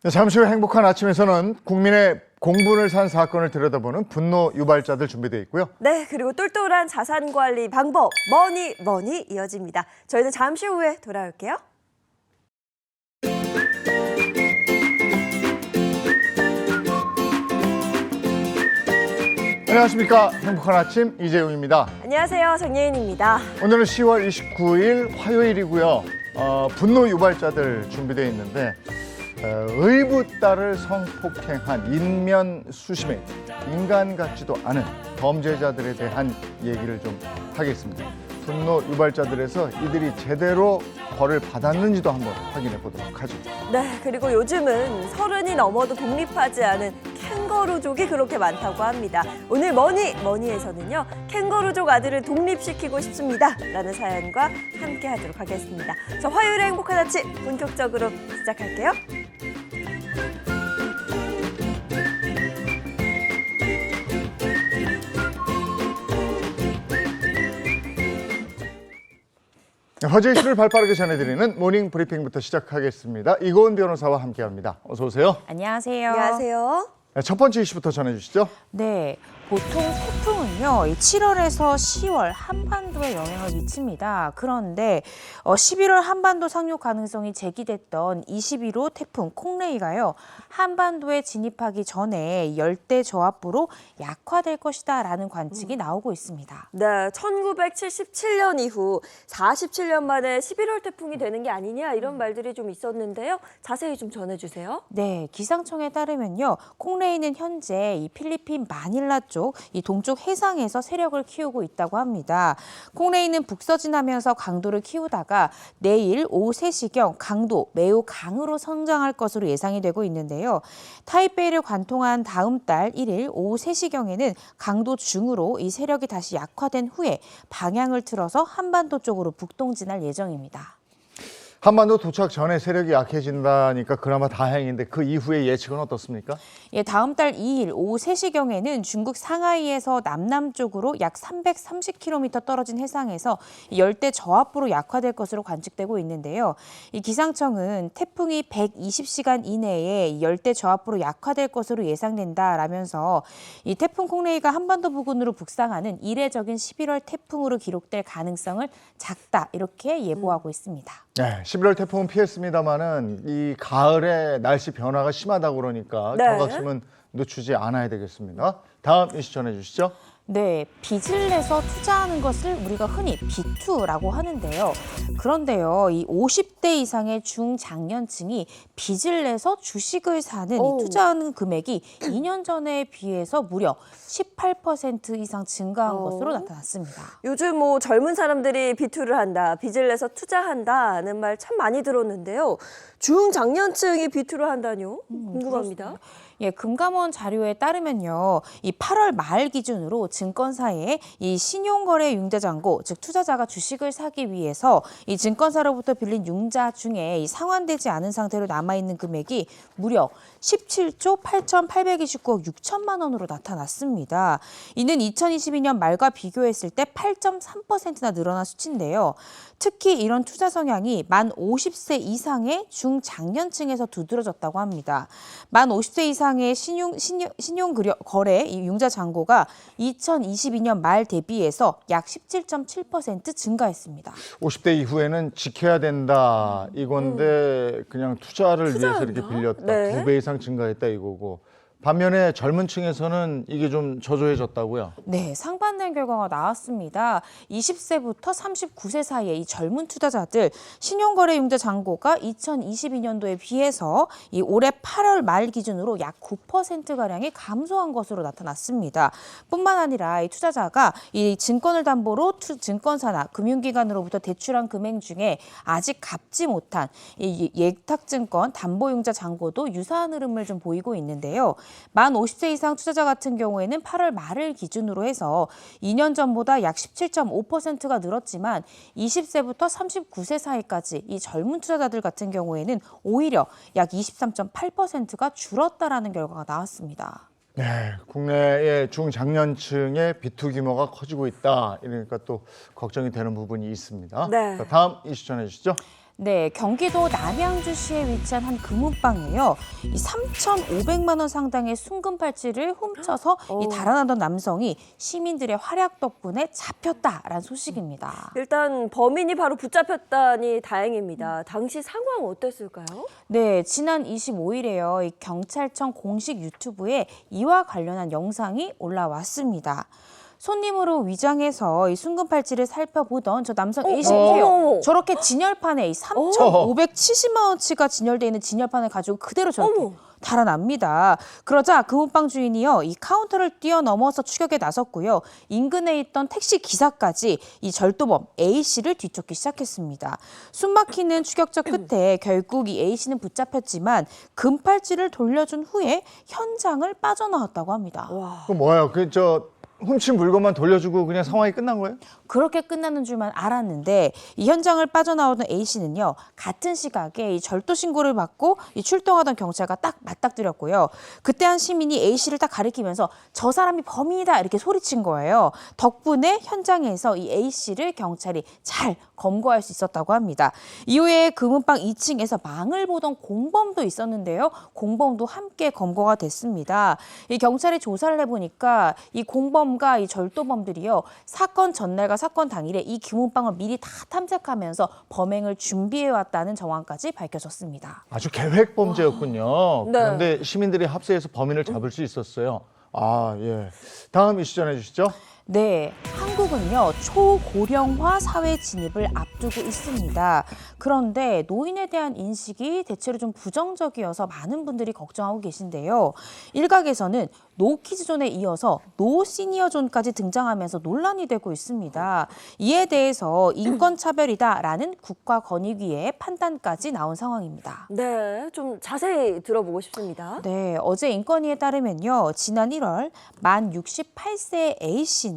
네, 잠시 후 행복한 아침에서는 국민의 공분을 산 사건을 들여다보는 분노 유발자들 준비되어 있고요. 네, 그리고 똘똘한 자산 관리 방법, 머니 이어집니다. 저희는 잠시 후에 돌아올게요. 안녕하십니까. 행복한 아침 이재용입니다. 안녕하세요, 정예인입니다. 오늘은 10월 29일 화요일이고요. 분노 유발자들 준비되어 있는데 의붓 딸을 성폭행한 인면 수심의 인간 같지도 않은 범죄자들에 대한 얘기를 좀 하겠습니다. 분노 유발자들에서 이들이 제대로 벌을 받았는지도 한번 확인해 보도록 하죠. 네, 그리고 요즘은 30이 넘어도 독립하지 않은 캥거루족이 그렇게 많다고 합니다. 오늘 머니에서는요, 캥거루족 아들을 독립시키고 싶습니다 라는 사연과 함께 하도록 하겠습니다. 저 화요일의 행복한 아침 본격적으로 시작할게요. 화제 이슈를 발빠르게 전해드리는 모닝 브리핑부터 시작하겠습니다. 이고은 변호사와 함께합니다. 어서 오세요. 안녕하세요. 안녕하세요. 첫 번째 이슈부터 전해주시죠. 네, 보통 태풍은요, 7월에서 10월 한반도에 영향을 미칩니다. 그런데 11월 한반도 상륙 가능성이 제기됐던 21호 태풍 콩레이가요, 한반도에 진입하기 전에 열대 저압부로 약화될 것이다라는 관측이 나오고 있습니다. 네, 1977년 이후 47년 만에 11월 태풍이 되는 게 아니냐 이런 말들이 좀 있었는데요. 자세히 좀 전해주세요. 네, 기상청에 따르면요, 콩레이는 현재 이 필리핀 마닐라 쪽, 이 동쪽 해상에서 세력을 키우고 있다고 합니다. 콩레이는 북서진하면서 강도를 키우다가 내일 오후 3시경 강도 매우 강으로 성장할 것으로 예상이 되고 있는데요. 타이베이를 관통한 다음 달 1일 오후 3시경에는 강도 중으로 이 세력이 다시 약화된 후에 방향을 틀어서 한반도 쪽으로 북동진할 예정입니다. 한반도 도착 전에 세력이 약해진다니까 그나마 다행인데 그 이후의 예측은 어떻습니까? 예, 다음 달 2일 오후 3시경에는 중국 상하이에서 남남쪽으로 약 330km 떨어진 해상에서 열대 저압부로 약화될 것으로 관측되고 있는데요. 이 기상청은 태풍이 120시간 이내에 열대 저압부로 약화될 것으로 예상된다라면서 이 태풍 콩레이가 한반도 부근으로 북상하는 이례적인 11월 태풍으로 기록될 가능성을 작다 이렇게 예보하고 있습니다. 네, 11월 태풍은 피했습니다만은 이 가을에 날씨 변화가 심하다고 그러니까 네. 경각심은 늦추지 않아야 되겠습니다. 다음 이슈 전해주시죠. 네, 빚을 내서 투자하는 것을 우리가 흔히 비투라고 하는데요. 그런데요, 이 50대 이상의 중장년층이 빚을 내서 주식을 사는 이 투자하는 금액이 2년 전에 비해서 무려 18% 이상 증가한 것으로 나타났습니다. 요즘 뭐 젊은 사람들이 비투를 한다, 빚을 내서 투자한다는 말 참 많이 들었는데요. 중장년층이 비투를 한다뇨? 궁금합니다. 예, 금감원 자료에 따르면요, 이 8월 말 기준으로 증권사에 이 신용거래 융자잔고, 즉 투자자가 주식을 사기 위해서 이 증권사로부터 빌린 융자 중에 이 상환되지 않은 상태로 남아있는 금액이 무려 17조 8,829억 6천만 원으로 나타났습니다. 이는 2022년 말과 비교했을 때 8.3%나 늘어난 수치인데요. 특히 이런 투자 성향이 만 50세 이상의 중장년층에서 두드러졌다고 합니다. 만 50세 이상의 신용거래 융자 잔고가 2022년 말 대비해서 약 17.7% 증가했습니다. 50대 이후에는 지켜야 된다 이건데 그냥 투자를 위해서 이렇게 빌렸다. 네. 2배 이상 증가했다 이거고. 반면에 젊은 층에서는 이게 좀 저조해졌다고요? 네, 상반된 결과가 나왔습니다. 20세부터 39세 사이의 이 젊은 투자자들 신용거래 융자 잔고가 2022년도에 비해서 이 올해 8월 말 기준으로 약 9%가량이 감소한 것으로 나타났습니다. 뿐만 아니라 이 투자자가 이 증권을 담보로 증권사나 금융기관으로부터 대출한 금액 중에 아직 갚지 못한 이 예탁증권 담보융자 잔고도 유사한 흐름을 좀 보이고 있는데요. 만 50세 이상 투자자 같은 경우에는 8월 말을 기준으로 해서 2년 전보다 약 17.5%가 늘었지만 20세부터 39세 사이까지 이 젊은 투자자들 같은 경우에는 오히려 약 23.8%가 줄었다라는 결과가 나왔습니다. 네, 국내의 중장년층의 비투 규모가 커지고 있다. 이러니까 또 걱정이 되는 부분이 있습니다. 네. 자, 다음 이슈 전해주시죠. 네, 경기도 남양주시에 위치한 한 금은방이에요. 이 3,500만 원 상당의 순금 팔찌를 훔쳐서 이 달아나던 남성이 시민들의 활약 덕분에 잡혔다라는 소식입니다. 일단 범인이 바로 붙잡혔다니 다행입니다. 당시 상황 어땠을까요? 네, 지난 25일에요. 이 경찰청 공식 유튜브에 이와 관련한 영상이 올라왔습니다. 손님으로 위장해서 이 순금 팔찌를 살펴보던 저 남성 A씨인데요. 저렇게 진열판에 이 3,570만 원치가 진열돼 있는 진열판을 가지고 그대로 저렇게 달아납니다. 그러자 금은방 주인이요, 이 카운터를 뛰어넘어서 추격에 나섰고요. 인근에 있던 택시 기사까지 이 절도범 A씨를 뒤쫓기 시작했습니다. 숨막히는 추격자 끝에 결국 이 A씨는 붙잡혔지만 금팔찌를 돌려준 후에 현장을 빠져나왔다고 합니다. 그 뭐예요? 훔친 물건만 돌려주고 그냥 상황이 끝난 거예요? 그렇게 끝나는 줄만 알았는데 이 현장을 빠져나오던 A씨는요, 같은 시각에 이 절도 신고를 받고 이 출동하던 경찰과 딱 맞닥뜨렸고요. 그때 한 시민이 A씨를 딱 가리키면서 저 사람이 범인이다 이렇게 소리친 거예요. 덕분에 현장에서 이 A씨를 경찰이 잘 검거할 수 있었다고 합니다. 이후에 금은방 2층에서 망을 보던 공범도 있었는데요. 공범도 함께 검거가 됐습니다. 이 경찰이 조사를 해보니까 이 공범과 이 절도범들이요, 사건 전날과 사건 당일에 이 금은방을 미리 다 탐색하면서 범행을 준비해왔다는 정황까지 밝혀졌습니다. 아주 계획 범죄였군요. 네. 그런데 시민들이 합세해서 범인을 잡을 수 있었어요. 아, 예. 다음 이슈 전해주시죠. 네, 한국은요, 초고령화 사회 진입을 앞두고 있습니다. 그런데 노인에 대한 인식이 대체로 좀 부정적이어서 많은 분들이 걱정하고 계신데요. 일각에서는 노키즈존에 이어서 노시니어존까지 등장하면서 논란이 되고 있습니다. 이에 대해서 인권차별이다라는 국가권익위의 판단까지 나온 상황입니다. 네, 좀 자세히 들어보고 싶습니다. 네, 어제 인권위에 따르면요, 지난 1월 만 68세 A씨는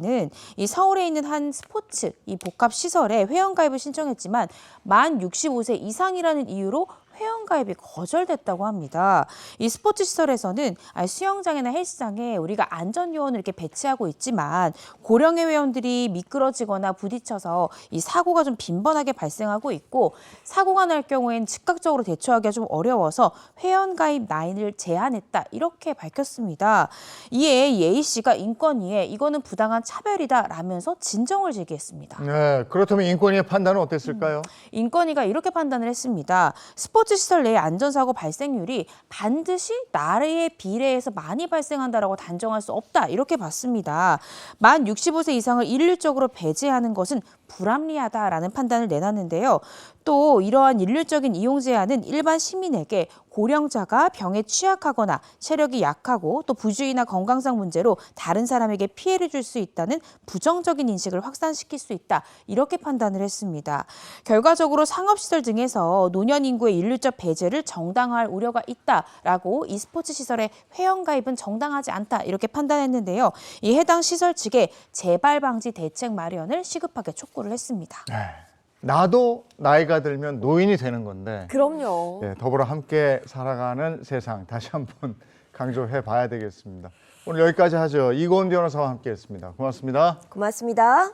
이 서울에 있는 한 스포츠 이 복합 시설에 회원가입을 신청했지만 만 65세 이상이라는 이유로 회원가입이 거절됐다고 합니다. 이 스포츠 시설에서는 수영장이나 헬스장에 우리가 안전요원을 이렇게 배치하고 있지만 고령의 회원들이 미끄러지거나 부딪혀서 이 사고가 좀 빈번하게 발생하고 있고, 사고가 날 경우엔 즉각적으로 대처하기가 좀 어려워서 회원가입 나이를 제한했다 이렇게 밝혔습니다. 이에 이 A씨가 인권위에 이거는 부당한 차별이다라면서 진정을 제기했습니다. 네, 그렇다면 인권위의 판단은 어땠을까요? 인권위가 이렇게 판단을 했습니다. 스포츠 시설 내의 안전사고 발생률이 반드시 나라에 비례해서 많이 발생한다라고 단정할 수 없다 이렇게 봤습니다. 만 65세 이상을 일률적으로 배제하는 것은 불합리하다라는 판단을 내놨는데요. 또 이러한 일률적인 이용 제한은 일반 시민에게 고령자가 병에 취약하거나 체력이 약하고 또 부주의나 건강상 문제로 다른 사람에게 피해를 줄 수 있다는 부정적인 인식을 확산시킬 수 있다 이렇게 판단을 했습니다. 결과적으로 상업시설 등에서 노년 인구의 일률적 배제를 정당화할 우려가 있다라고 이 스포츠 시설의 회원가입은 정당하지 않다 이렇게 판단했는데요. 이 해당 시설 측에 재발 방지 대책 마련을 시급하게 촉구를 했습니다. 네. 나도 나이가 들면 노인이 되는 건데, 그럼요. 예, 더불어 함께 살아가는 세상 다시 한번 강조해 봐야 되겠습니다. 오늘 여기까지 하죠. 이고은 변호사와 함께했습니다. 고맙습니다. 고맙습니다.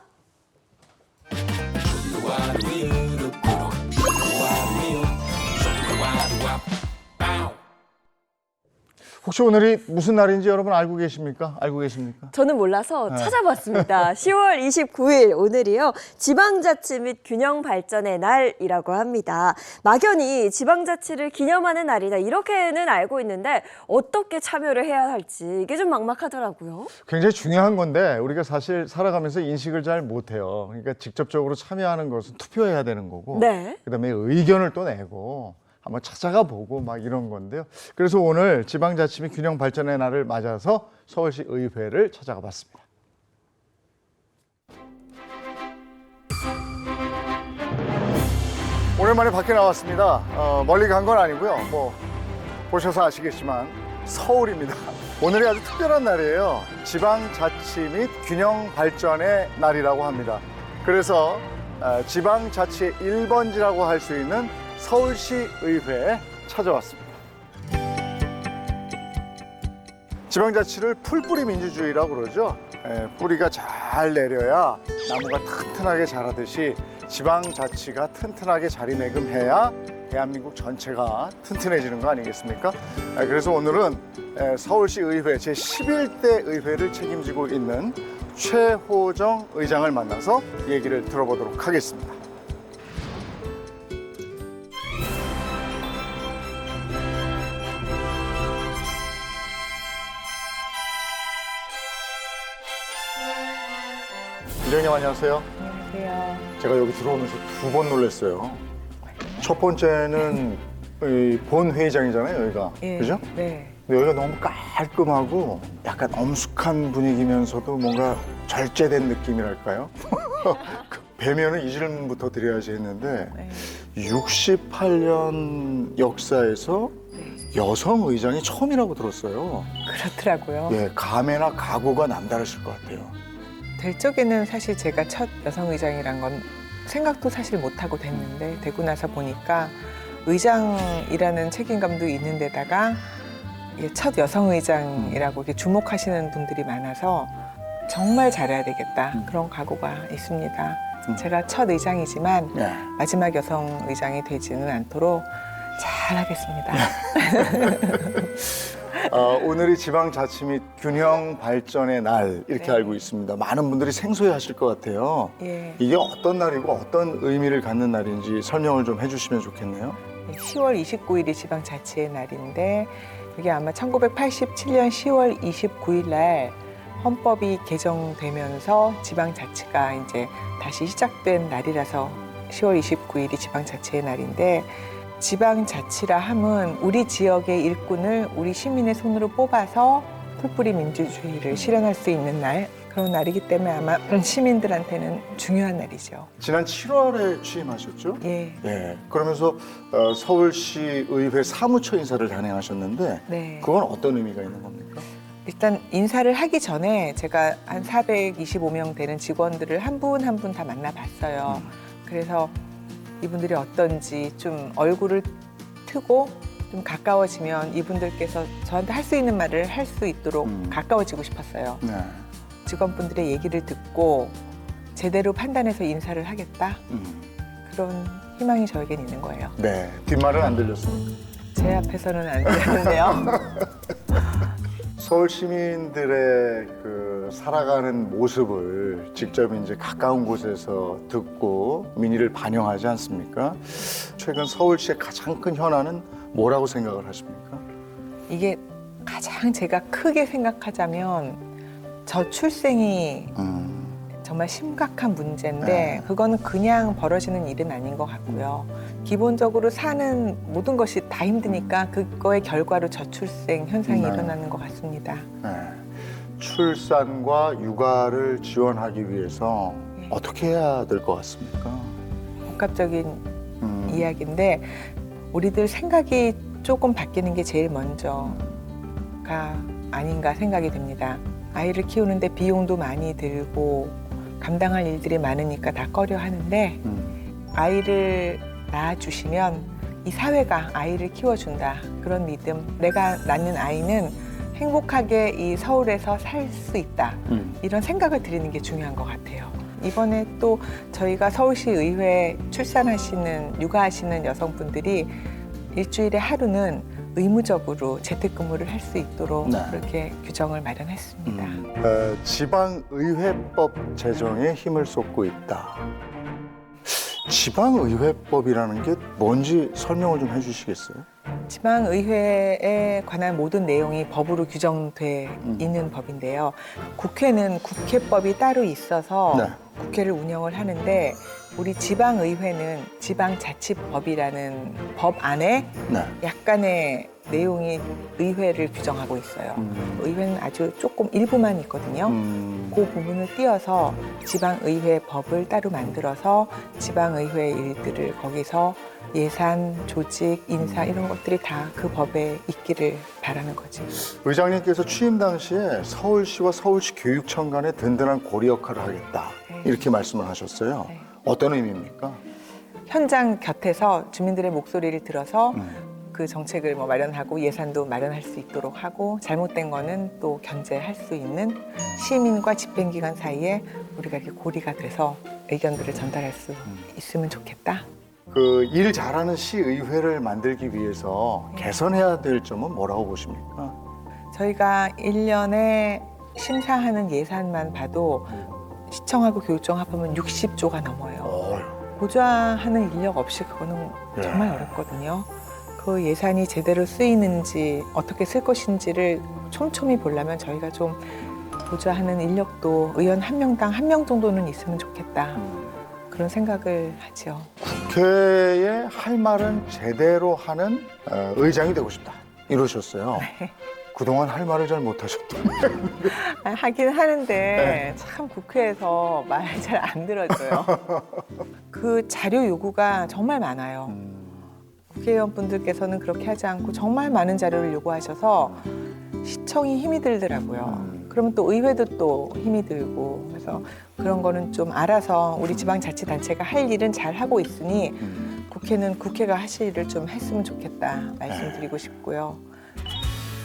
혹시 오늘이 무슨 날인지 여러분 알고 계십니까? 알고 계십니까? 저는 몰라서 찾아봤습니다. 10월 29일 오늘이요. 지방자치 및 균형 발전의 날이라고 합니다. 막연히 지방자치를 기념하는 날이다 이렇게는 알고 있는데 어떻게 참여를 해야 할지 이게 좀 막막하더라고요. 굉장히 중요한 건데 우리가 사실 살아가면서 인식을 잘 못해요. 그러니까 직접적으로 참여하는 것은 투표해야 되는 거고, 네. 그다음에 의견을 또 내고 한번 찾아가 보고 막 이런 건데요. 그래서 오늘 지방자치 및 균형 발전의 날을 맞아서 서울시 의회를 찾아가 봤습니다. 오랜만에 밖에 나왔습니다. 멀리 간 건 아니고요. 뭐 보셔서 아시겠지만 서울입니다. 오늘이 아주 특별한 날이에요. 지방자치 및 균형 발전의 날이라고 합니다. 그래서 지방자치의 1번지라고 할 수 있는 서울시 의회에 찾아왔습니다. 지방자치를 풀뿌리 민주주의라고 그러죠. 뿌리가 잘 내려야 나무가 튼튼하게 자라듯이 지방자치가 튼튼하게 자리매김해야 대한민국 전체가 튼튼해지는 거 아니겠습니까? 그래서 오늘은 서울시 의회 제11대 의회를 책임지고 있는 최호정 의장을 만나서 얘기를 들어보도록 하겠습니다. 의장님 안녕하세요. 안녕하세요. 제가 여기 들어오면서 두 번 놀랐어요. 첫 번째는 이 본회의장이잖아요, 여기가. 예, 그죠? 네. 근데 여기가 너무 깔끔하고 약간 엄숙한 분위기면서도 뭔가 절제된 느낌이랄까요? 그 배면은 이 질문부터 드려야지 했는데 네. 68년 역사에서 여성 의장이 처음이라고 들었어요. 그렇더라고요. 예, 감회나 각오가 남다르실 것 같아요. 될 적에는 사실 제가 첫 여성 의장이란 건 생각도 사실 못하고 됐는데 되고 나서 보니까 의장이라는 책임감도 있는 데다가 이게 첫 여성 의장이라고 이렇게 주목하시는 분들이 많아서 정말 잘해야 되겠다 그런 각오가 있습니다. 제가 첫 의장이지만 네. 마지막 여성 의장이 되지는 않도록 잘하겠습니다. 오늘이 지방자치 및 균형 발전의 날 이렇게 네. 알고 있습니다. 많은 분들이 생소해하실 것 같아요. 예. 이게 어떤 날이고 어떤 의미를 갖는 날인지 설명을 좀 해주시면 좋겠네요. 10월 29일이 지방자치의 날인데 이게 아마 1987년 10월 29일 날 헌법이 개정되면서 지방자치가 이제 다시 시작된 날이라서 10월 29일이 지방자치의 날인데 지방자치라 함은 우리 지역의 일꾼을 우리 시민의 손으로 뽑아서 풀뿌리 민주주의를 실현할 수 있는 날 그런 날이기 때문에 아마 시민들한테는 중요한 날이죠. 지난 7월에 취임하셨죠? 예. 네. 그러면서 서울시 의회 사무처 인사를 단행하셨는데 네. 그건 어떤 의미가 있는 겁니까? 일단 인사를 하기 전에 제가 한 425명 되는 직원들을 한 분 한 분 다 만나봤어요. 그래서 이분들이 어떤지 좀 얼굴을 트고 좀 가까워지면 이분들께서 저한테 할 수 있는 말을 할 수 있도록 가까워지고 싶었어요. 네. 직원분들의 얘기를 듣고 제대로 판단해서 인사를 하겠다. 그런 희망이 저에겐 있는 거예요. 네. 뒷말은 안 들렸습니까? 제 앞에서는 안 들렸는데요. 서울 시민들의 그 살아가는 모습을 직접 이제 가까운 곳에서 듣고 민의를 반영하지 않습니까? 최근 서울시의 가장 큰 현안은 뭐라고 생각을 하십니까? 이게 가장 제가 크게 생각하자면 저출생이 정말 심각한 문제인데 네. 그거는 그냥 벌어지는 일은 아닌 것 같고요. 기본적으로 사는 모든 것이 다 힘드니까 그거의 결과로 저출생 현상이 네. 일어나는 것 같습니다. 네. 출산과 육아를 지원하기 위해서 네. 어떻게 해야 될 것 같습니까? 복합적인 이야기인데 우리들 생각이 조금 바뀌는 게 제일 먼저가 아닌가 생각이 됩니다. 아이를 키우는데 비용도 많이 들고 감당할 일들이 많으니까 다 꺼려 하는데 아이를 낳아주시면 이 사회가 아이를 키워준다. 그런 믿음. 내가 낳는 아이는 행복하게 이 서울에서 살 수 있다. 이런 생각을 드리는 게 중요한 것 같아요. 이번에 또 저희가 서울시 의회 출산하시는, 육아하시는 여성분들이 일주일에 하루는 의무적으로 재택근무를 할 수 있도록 네. 그렇게 규정을 마련했습니다. 지방의회법 제정에 힘을 쏟고 있다. 지방의회법이라는 게 뭔지 설명을 좀 해주시겠어요? 지방의회에 관한 모든 내용이 법으로 규정돼 있는 법인데요. 국회는 국회법이 따로 있어서 네. 국회를 운영을 하는데 우리 지방의회는 지방자치법이라는 법 안에 네. 약간의 내용이 의회를 규정하고 있어요. 의회는 아주 조금 일부만 있거든요. 그 부분을 띄어서 지방의회 법을 따로 만들어서 지방의회 일들을 거기서 예산, 조직, 인사 이런 것들이 다 그 법에 있기를 바라는 거지. 의장님께서 취임 당시에 서울시와 서울시 교육청 간의 든든한 고리 역할을 하겠다. 네. 이렇게 말씀을 하셨어요. 네. 어떤 의미입니까? 현장 곁에서 주민들의 목소리를 들어서 그 정책을 마련하고 예산도 마련할 수 있도록 하고 잘못된 거는 또 견제할 수 있는 시민과 집행기관 사이에 우리가 이렇게 고리가 돼서 의견들을 전달할 수 있으면 좋겠다. 그 일 잘하는 시의회를 만들기 위해서 개선해야 될 점은 뭐라고 보십니까? 저희가 1년에 심사하는 예산만 봐도 시청하고 교육청 합하면 60조가 넘어요. 보좌하는 인력 없이 그거는 정말 어렵거든요. 그 예산이 제대로 쓰이는지 어떻게 쓸 것인지를 촘촘히 보려면 저희가 좀 보좌하는 인력도 의원 한 명당 한 명 정도는 있으면 좋겠다. 그런 생각을 하죠. 국회에 할 말은 제대로 하는 의장이 되고 싶다 이러셨어요. 그동안 할 말을 잘 못하셨던데. 하긴 하는데 참 국회에서 말 잘 안 들어줘요. 그 자료 요구가 정말 많아요. 국회의원분들께서는 그렇게 하지 않고 정말 많은 자료를 요구하셔서 시청이 힘이 들더라고요. 그러면 또 의회도 또 힘이 들고 그래서 그런 거는 좀 알아서 우리 지방자치단체가 할 일은 잘 하고 있으니 국회는 국회가 하실 일을 좀 했으면 좋겠다 말씀드리고 싶고요.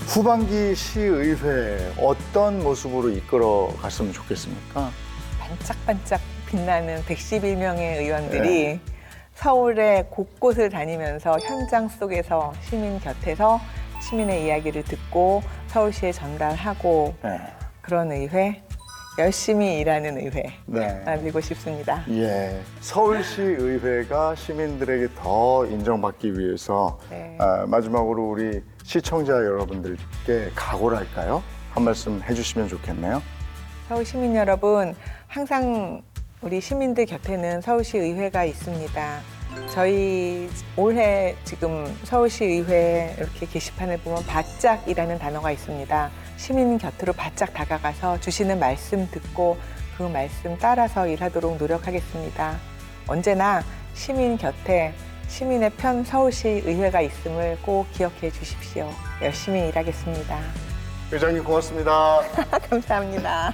후반기 시의회 어떤 모습으로 이끌어 갔으면 좋겠습니까? 반짝반짝 빛나는 111명의 의원들이 서울의 곳곳을 다니면서 현장 속에서 시민 곁에서 시민의 이야기를 듣고 서울시에 전달하고 그런 의회, 열심히 일하는 의회 만들고 싶습니다. 예, 서울시 의회가 시민들에게 더 인정받기 위해서 마지막으로 우리 시청자 여러분들께 각오랄까요? 한 말씀 해주시면 좋겠네요. 서울 시민 여러분, 항상 우리 시민들 곁에는 서울시 의회가 있습니다. 저희 올해 지금 서울시 의회 이렇게 게시판을 보면 바짝이라는 단어가 있습니다. 시민 곁으로 바짝 다가가서 주시는 말씀 듣고 그 말씀 따라서 일하도록 노력하겠습니다. 언제나 시민 곁에 시민의 편 서울시 의회가 있음을 꼭 기억해 주십시오. 열심히 일하겠습니다. 의장님 고맙습니다. 감사합니다.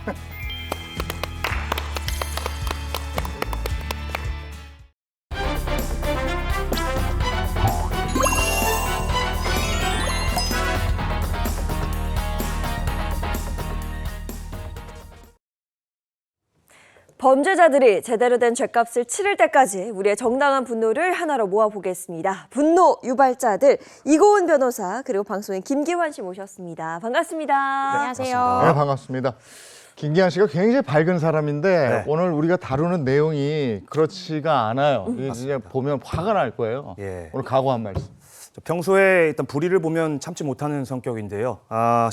범죄자들이 제대로 된 죄값을 치를 때까지 우리의 정당한 분노를 하나로 모아보겠습니다. 분노 유발자들 이고은 변호사 그리고 방송인 김기환 씨 모셨습니다. 반갑습니다. 안녕하세요. 네, 반갑습니다. 김기환 씨가 굉장히 밝은 사람인데 오늘 우리가 다루는 내용이 그렇지가 않아요. 이게 진짜 보면 화가 날 거예요. 오늘 각오 한 말씀. 평소에 일단 불의를 보면 참지 못하는 성격인데요.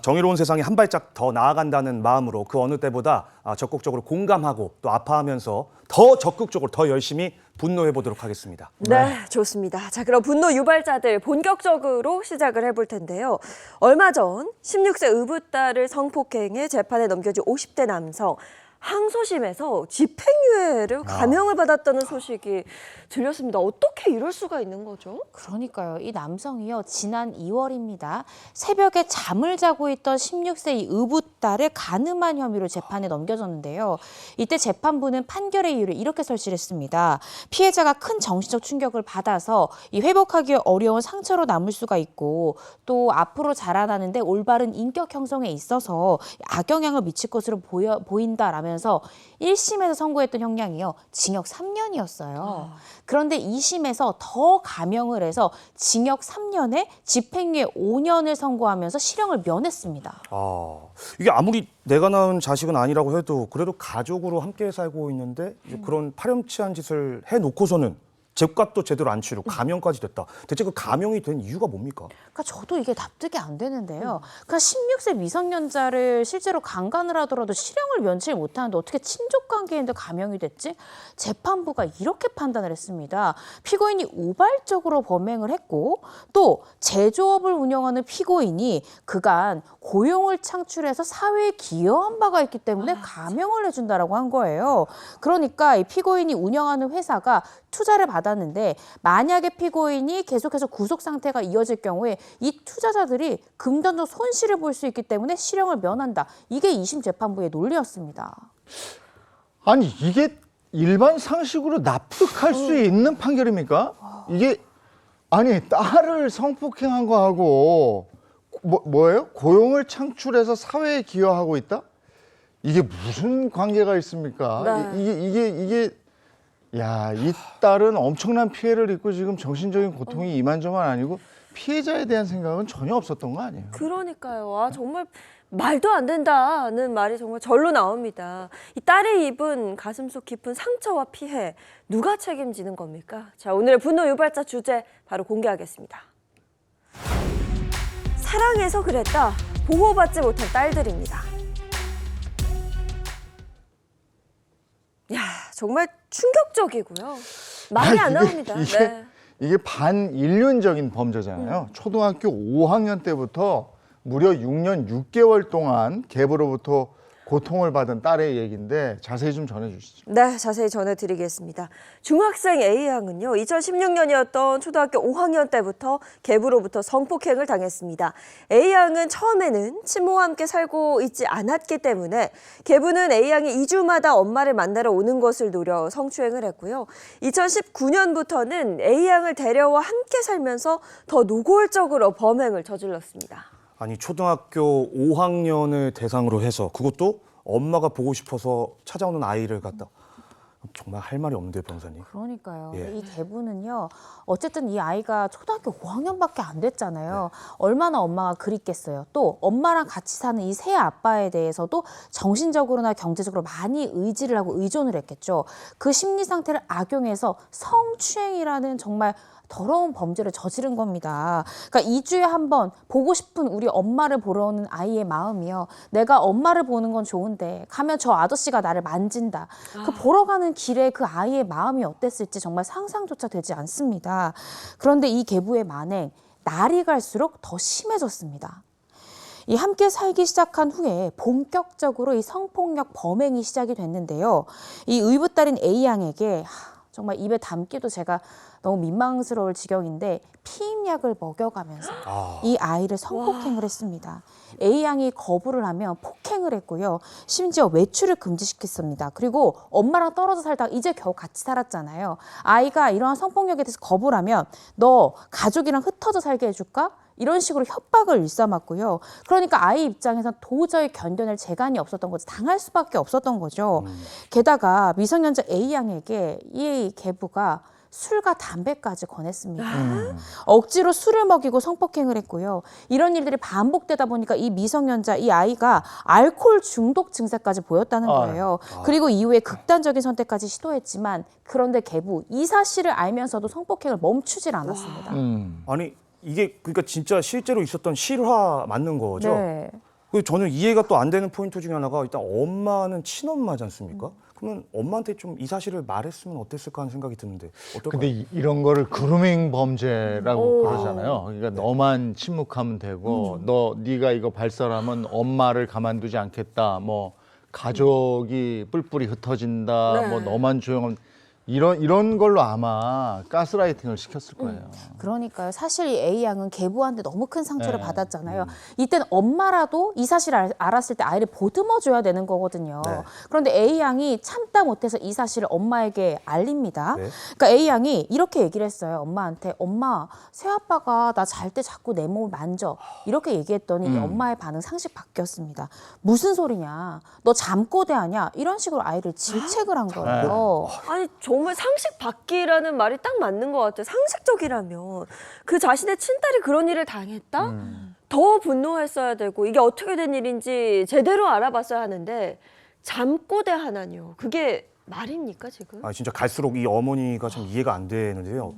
정의로운 세상에 한 발짝 더 나아간다는 마음으로 그 어느 때보다 적극적으로 공감하고 또 아파하면서 더 적극적으로 더 열심히 분노해 보도록 하겠습니다. 네, 좋습니다. 자, 그럼 분노 유발자들 본격적으로 시작을 해볼 텐데요. 얼마 전 16세 의붓딸을 성폭행해 재판에 넘겨진 50대 남성. 항소심에서 집행유예를 감형을 받았다는 소식이 들렸습니다. 어떻게 이럴 수가 있는 거죠? 그러니까요. 이 남성이요. 지난 2월입니다. 새벽에 잠을 자고 있던 16세 이 의붓딸을 간음한 혐의로 재판에 넘겨졌는데요. 이때 재판부는 판결의 이유를 이렇게 설치했습니다. 피해자가 큰 정신적 충격을 받아서 이 회복하기 어려운 상처로 남을 수가 있고 또 앞으로 자라나는데 올바른 인격 형성에 있어서 악영향을 미칠 것으로 보인다라면서 1심에서 선고했던 형량이요. 징역 3년이었어요. 그런데 2심에서 더 감형을 해서 징역 3년에 집행유예 5년을 선고하면서 실형을 면했습니다. 이게 아무리 내가 낳은 자식은 아니라고 해도 그래도 가족으로 함께 살고 있는데 이제 그런 파렴치한 짓을 해놓고서는 죄값도 제대로 안 치르고 감형까지 됐다. 대체 그 감형이 된 이유가 뭡니까? 그러니까 저도 이게 납득이 안 되는데요. 그러니까 16세 미성년자를 실제로 강간을 하더라도 실형을 면치를 못하는데 어떻게 친족 관계인데 감형이 됐지? 재판부가 이렇게 판단을 했습니다. 피고인이 우발적으로 범행을 했고 또 제조업을 운영하는 피고인이 그간 고용을 창출해서 사회에 기여한 바가 있기 때문에 감형을 해준다라고 한 거예요. 그러니까 이 피고인이 운영하는 회사가 투자를 받았는데 만약에 피고인이 계속해서 구속 상태가 이어질 경우에 이 투자자들이 금전적 손실을 볼 수 있기 때문에 실형을 면한다. 이게 2심 재판부의 논리였습니다. 아니 이게 일반 상식으로 납득할 수 있는 판결입니까? 이게 아니 딸을 성폭행한 거하고 뭐예요? 고용을 창출해서 사회에 기여하고 있다? 이게 무슨 관계가 있습니까? 네. 이게 야, 이 딸은 엄청난 피해를 입고 지금 정신적인 고통이 이만저만 아니고 피해자에 대한 생각은 전혀 없었던 거 아니에요? 그러니까요. 아, 정말 말도 안 된다는 말이 정말 절로 나옵니다. 이 딸이 입은 가슴속 깊은 상처와 피해 누가 책임지는 겁니까? 자, 오늘의 분노 유발자 주제 바로 공개하겠습니다. 사랑해서 그랬다. 보호받지 못한 딸들입니다. 야, 정말 충격적이고요. 말이 안 나옵니다. 네. 이게 반인륜적인 범죄잖아요. 초등학교 5학년 때부터 무려 6년 6개월 동안 계부로부터 고통을 받은 딸의 얘기인데 자세히 좀 전해주시죠. 네, 자세히 전해드리겠습니다. 중학생 A양은요, 2016년이었던 초등학교 5학년 때부터 계부로부터 성폭행을 당했습니다. A양은 처음에는 친모와 함께 살고 있지 않았기 때문에 계부는 A양이 2주마다 엄마를 만나러 오는 것을 노려 성추행을 했고요. 2019년부터는 A양을 데려와 함께 살면서 더 노골적으로 범행을 저질렀습니다. 아니 초등학교 5학년을 대상으로 해서 그것도 엄마가 보고 싶어서 찾아오는 아이를 갖다 정말 할 말이 없는데요, 변호사님. 그러니까요. 예. 이 계부는요. 어쨌든 이 아이가 초등학교 5학년밖에 안 됐잖아요. 얼마나 엄마가 그립겠어요. 또 엄마랑 같이 사는 이 새 아빠에 대해서도 정신적으로나 경제적으로 많이 의지를 하고 의존을 했겠죠. 그 심리 상태를 악용해서 성추행이라는 정말 더러운 범죄를 저지른 겁니다. 그러니까 2주에 한 번 보고 싶은 우리 엄마를 보러 오는 아이의 마음이요. 내가 엄마를 보는 건 좋은데 가면 저 아저씨가 나를 만진다. 그 보러 가는 길에 그 아이의 마음이 어땠을지 정말 상상조차 되지 않습니다. 그런데 이 계부의 만행, 날이 갈수록 더 심해졌습니다. 이 함께 살기 시작한 후에 본격적으로 이 성폭력 범행이 시작이 됐는데요. 이 의붓딸인 A양에게 정말 입에 담기도 제가 너무 민망스러울 지경인데 피임약을 먹여가면서 이 아이를 성폭행을 했습니다. A양이 거부를 하면 폭행을 했고요. 심지어 외출을 금지시켰습니다. 그리고 엄마랑 떨어져 살다가 이제 겨우 같이 살았잖아요. 아이가 이러한 성폭력에 대해서 거부를 하면 너 가족이랑 흩어져 살게 해줄까? 이런 식으로 협박을 일삼았고요. 그러니까 아이 입장에선 도저히 견뎌낼 재간이 없었던 거죠. 당할 수밖에 없었던 거죠. 게다가 미성년자 A양에게 이 계부가 술과 담배까지 권했습니다. 억지로 술을 먹이고 성폭행을 했고요. 이런 일들이 반복되다 보니까 이 미성년자, 이 아이가 알코올 중독 증세까지 보였다는 거예요. 그리고 이후에 극단적인 선택까지 시도했지만 그런데 계부, 이 사실을 알면서도 성폭행을 멈추질 않았습니다. 아니 이게 그러니까 진짜 실제로 있었던 실화 맞는 거죠? 네. 그리고 저는 이해가 또 안 되는 포인트 중에 하나가 일단 엄마는 친엄마지 않습니까? 그러면 엄마한테 좀 이 사실을 말했으면 어땠을까 하는 생각이 드는데 어떨까요? 근데 이런 거를 그루밍 범죄라고 그러잖아요. 그러니까 너만 침묵하면 되고 네가 이거 발설하면 엄마를 가만두지 않겠다. 뭐 가족이 뿔뿔이 흩어진다. 네. 뭐 너만 조용하면 이런 걸로 아마 가스라이팅을 시켰을 거예요. 그러니까요. 사실 이 A양은 계부한테 너무 큰 상처를 네. 받았잖아요. 이때는 엄마라도 이 사실을 알았을 때 아이를 보듬어줘야 되는 거거든요. 네. 그런데 A양이 참다 못해서 이 사실을 엄마에게 알립니다. 네. 그러니까 A양이 이렇게 얘기를 했어요. 엄마한테. 엄마, 새아빠가 나 잘 때 자꾸 내 몸을 만져. 이렇게 얘기했더니 이 엄마의 반응 상식 바뀌었습니다. 무슨 소리냐. 너 잠꼬대 하냐. 이런 식으로 아이를 질책을 한 거예요. 아니, 정말 상식 밖이라는 말이 딱 맞는 것 같아요. 상식적이라면 그 자신의 친딸이 그런 일을 당했다? 더 분노했어야 되고 이게 어떻게 된 일인지 제대로 알아봤어야 하는데 잠꼬대 하나요. 그게 말입니까 지금? 아 진짜 갈수록 이 어머니가 참 이해가 안 되는데요.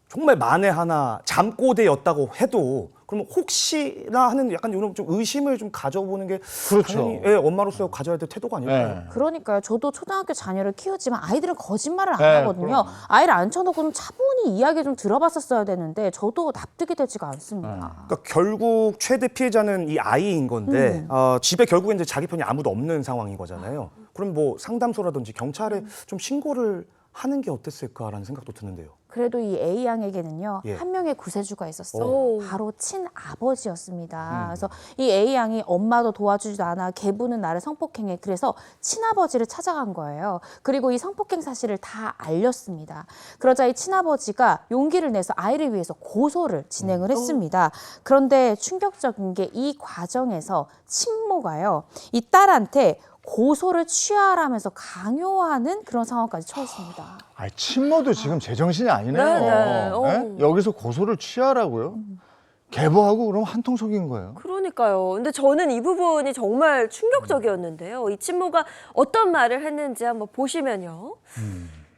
정말 만에 하나 잠꼬대였다고 해도 그러면 혹시나 하는 약간 이런 좀 의심을 좀 가져보는 게 그렇죠. 당연히 엄마로서 가져야 될 태도가 아닐까요? 네. 그러니까요. 저도 초등학교 자녀를 키우지만 아이들은 거짓말을 안 네, 하거든요. 그럼. 아이를 앉혀놓고 좀 차분히 이야기 좀 들어봤었어야 되는데 저도 납득이 되지가 않습니다. 그러니까 결국 최대 피해자는 이 아이인 건데 집에 결국엔 이제 자기 편이 아무도 없는 상황인 거잖아요. 그럼 뭐 상담소라든지 경찰에 좀 신고를 하는 게 어땠을까라는 생각도 드는데요. 그래도 이 A양에게는요. 예. 한 명의 구세주가 있었어요. 오. 바로 친아버지였습니다. 그래서 이 A양이 엄마도 도와주지도 않아 계부는 나를 성폭행해. 그래서 친아버지를 찾아간 거예요. 그리고 이 성폭행 사실을 다 알렸습니다. 그러자 이 친아버지가 용기를 내서 아이를 위해서 고소를 진행을 했습니다. 그런데 충격적인 게 이 과정에서 친모가요. 이 딸한테 고소를 취하라면서 강요하는 그런 상황까지 처했습니다. 아, 친모도 지금 제정신이 아니네요. 네, 네. 네? 여기서 고소를 취하라고요? 계보하고 그럼 한통속인 거예요. 그러니까요. 근데 저는 이 부분이 정말 충격적이었는데요. 이 친모가 어떤 말을 했는지 한번 보시면요.